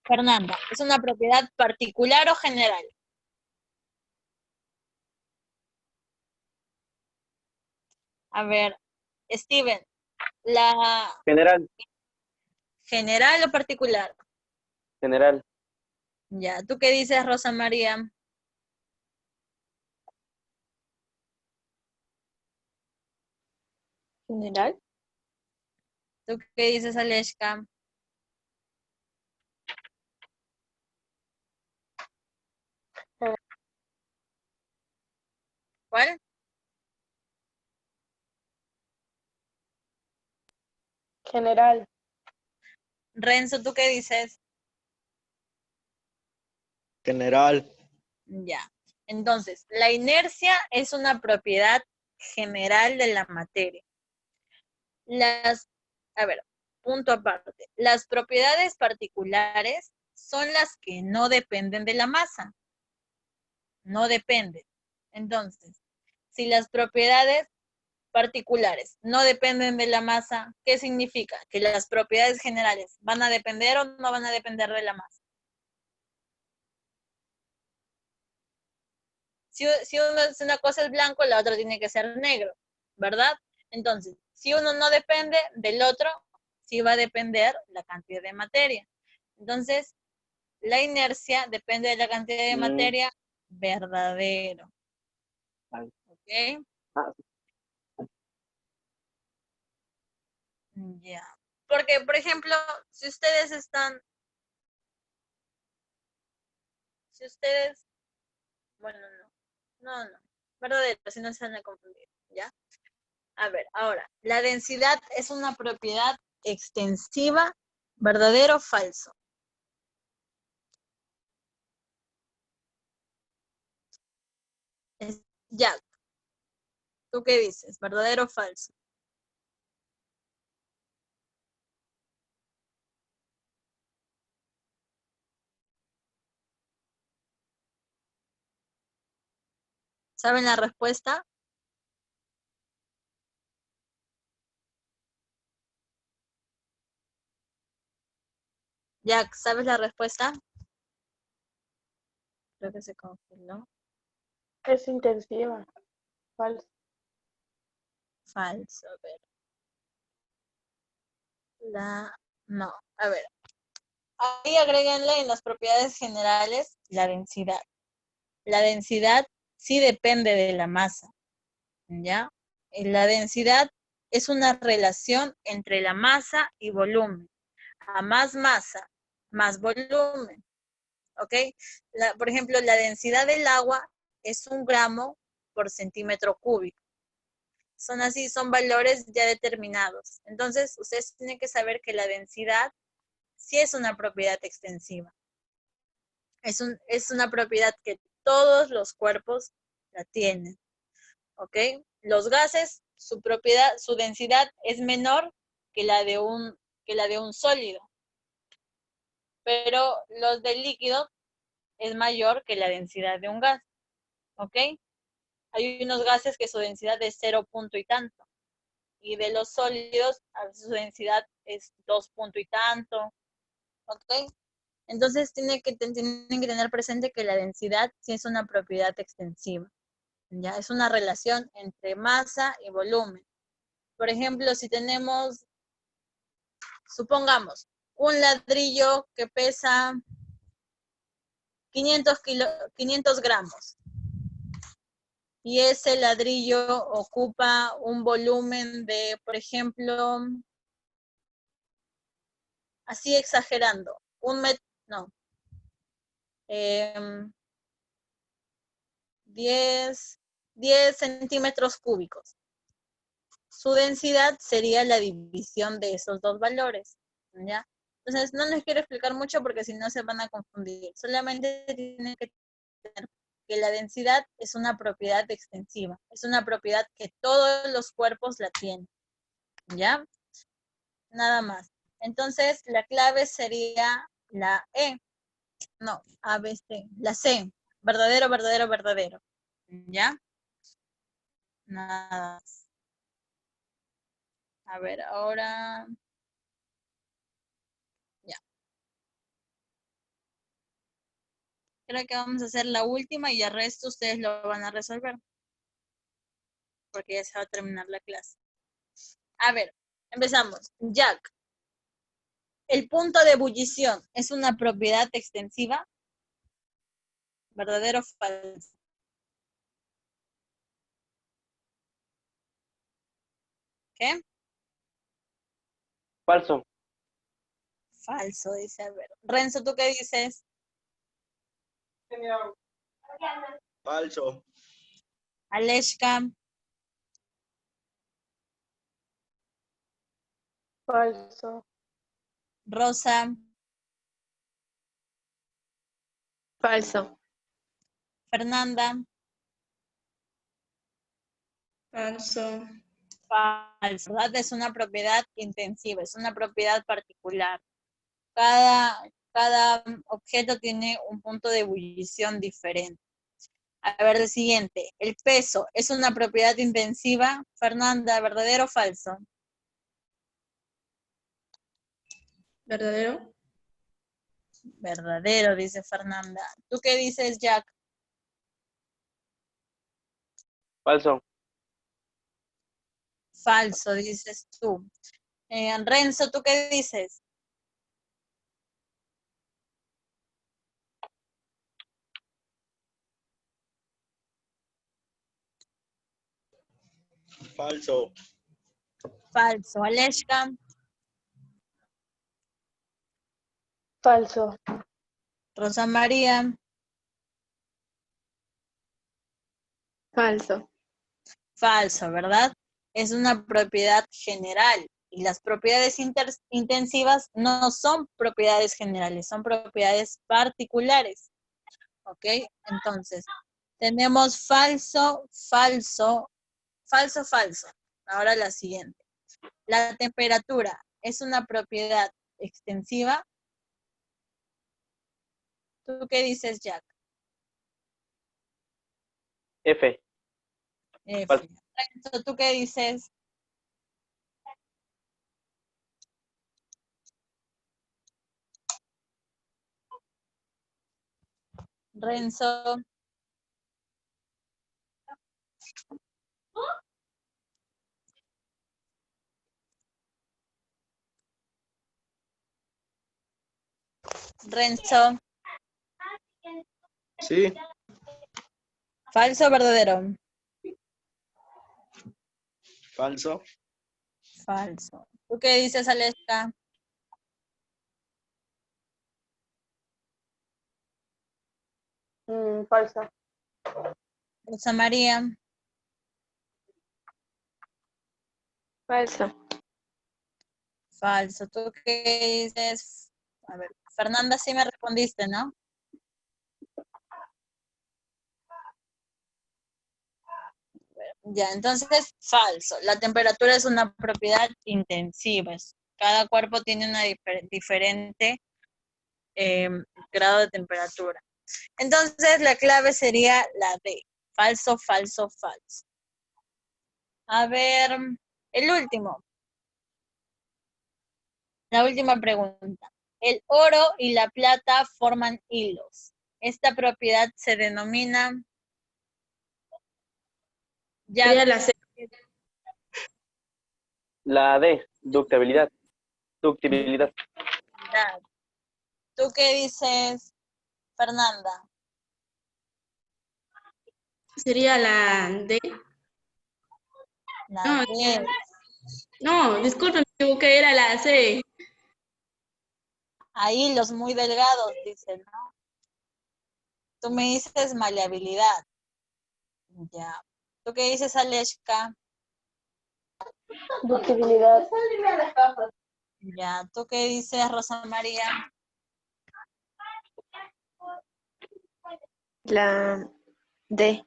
Fernanda, ¿es una propiedad particular o general? A ver, Steven, ¿la General. general o particular? General. Ya, ¿tú qué dices, Rosa María? General. ¿Tú qué dices, Aleshka? ¿Cuál? General. Renzo, ¿tú qué dices? General. Ya. Entonces, la inercia es una propiedad general de la materia. A ver, punto aparte. Las propiedades particulares son las que no dependen de la masa. No dependen. Entonces, si las propiedades particulares no dependen de la masa, ¿qué significa? Que las propiedades generales van a depender o no van a depender de la masa. Si una cosa es blanco, la otra tiene que ser negro, ¿verdad? Entonces, si uno no depende del otro, sí va a depender la cantidad de materia. Entonces, la inercia depende de la cantidad de materia, verdadero. ¿Ok? Ah, Ya. Porque, por ejemplo, si ustedes bueno, no, verdadero, si no se van a confundir, ¿ya? A ver, ahora, la densidad es una propiedad extensiva, ¿verdadero o falso? Ya, ¿tú qué dices? ¿Verdadero o falso? ¿Saben la respuesta? Jack, ¿sabes la respuesta? Creo que se confundió. Es intensiva. Falso. Falso, a ver. No, a ver. Ahí agréguenle en las propiedades generales la densidad. La densidad sí depende de la masa, ¿ya? La densidad es una relación entre la masa y volumen. A más masa, más volumen, ¿ok? Por ejemplo, la densidad del agua es 1 gramo por centímetro cúbico. Son así, son valores ya determinados. Entonces, ustedes tienen que saber que la densidad sí es una propiedad extensiva. Es una propiedad que todos los cuerpos la tienen, ¿ok? Los gases, su densidad es menor que la de un sólido, pero los del líquido es mayor que la densidad de un gas, ¿ok? Hay unos gases que su densidad es 0 punto y tanto, y de los sólidos, a veces su densidad es 2 punto y tanto, ¿ok? Entonces tienen que tener presente que la densidad sí es una propiedad extensiva, ¿ya? Es una relación entre masa y volumen. Por ejemplo, si tenemos, supongamos, un ladrillo que pesa 500 gramos, y ese ladrillo ocupa un volumen de, por ejemplo, así exagerando, 10 centímetros cúbicos. Su densidad sería la división de esos dos valores, ¿ya? Entonces, no les quiero explicar mucho porque si no se van a confundir. Solamente tienen que tener que la densidad es una propiedad extensiva. Es una propiedad que todos los cuerpos la tienen, ¿ya? Nada más. Entonces, la clave sería la E. No, A, B, C. La C. Verdadero, verdadero, verdadero. ¿Ya? Nada más. A ver, ahora... Ya. Creo que vamos a hacer la última y el resto ustedes lo van a resolver. Porque ya se va a terminar la clase. A ver, empezamos. Jack. ¿El punto de ebullición es una propiedad extensiva? ¿Verdadero o falso? ¿Qué? falso. Falso, dice. A ver. Renzo, ¿tú qué dices? Falso. Aleshka, Falso. Rosa, Falso. Fernanda. Falso. Falso, ¿verdad? Es una propiedad intensiva, es una propiedad particular. Cada objeto tiene un punto de ebullición diferente. A ver, el siguiente. ¿El peso es una propiedad intensiva? Fernanda, ¿verdadero o falso? ¿Verdadero? Verdadero, dice Fernanda. ¿Tú qué dices, Jack? Falso. Falso, dices tú. Renzo, ¿tú qué dices? Falso. Falso. Aleshka. Falso. Rosa María. Falso. Falso, ¿verdad? Es una propiedad general. Y las propiedades intensivas no son propiedades generales, son propiedades particulares. ¿Ok? Entonces, tenemos falso, falso, falso, falso. Ahora la siguiente. La temperatura es una propiedad extensiva. ¿Tú qué dices, Jack? F. F. Falso. Renzo, ¿tú qué dices? Renzo. Renzo. Sí. ¿Falso o verdadero? Falso. Falso. ¿Tú qué dices, Aleshka? Falso. Rosa María. Falso. Falso. ¿Tú qué dices? A ver, Fernanda, sí me respondiste, ¿no? Ya, entonces, falso. La temperatura es una propiedad intensiva. Cada cuerpo tiene una diferente grado de temperatura. Entonces, la clave sería la D. Falso, falso, falso. A ver, el último. La última pregunta. El oro y la plata forman hilos. Esta propiedad se denomina... Sería la C. La D, ductibilidad. Ductibilidad. ¿Tú qué dices, Fernanda? Sería la D. La No, D. no, disculpen, me equivoqué, era la C. A hilos muy delgados, dice, ¿no? Tú me dices maleabilidad. Ya. ¿Tú qué dices, Aleshka? Ductibilidad. Ya. ¿Tú qué dices, Rosa María? La D.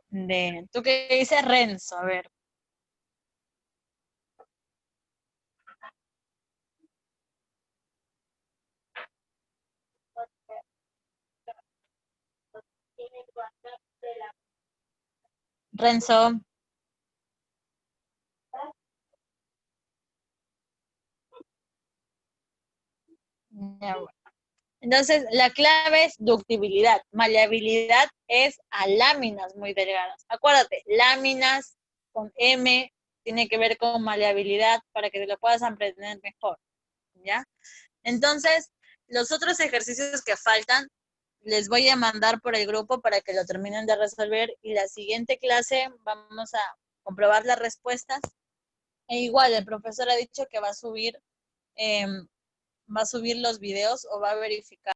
D. ¿Tú qué dices, Renzo? A ver. Renzo. Ya, bueno. Entonces, la clave es ductibilidad. Maleabilidad es a láminas muy delgadas. Acuérdate, láminas con M tiene que ver con maleabilidad para que te lo puedas aprender mejor. ¿Ya? Entonces, los otros ejercicios que faltan, les voy a mandar por el grupo para que lo terminen de resolver y la siguiente clase vamos a comprobar las respuestas. E igual, el profesor ha dicho que va a subir los videos o va a verificar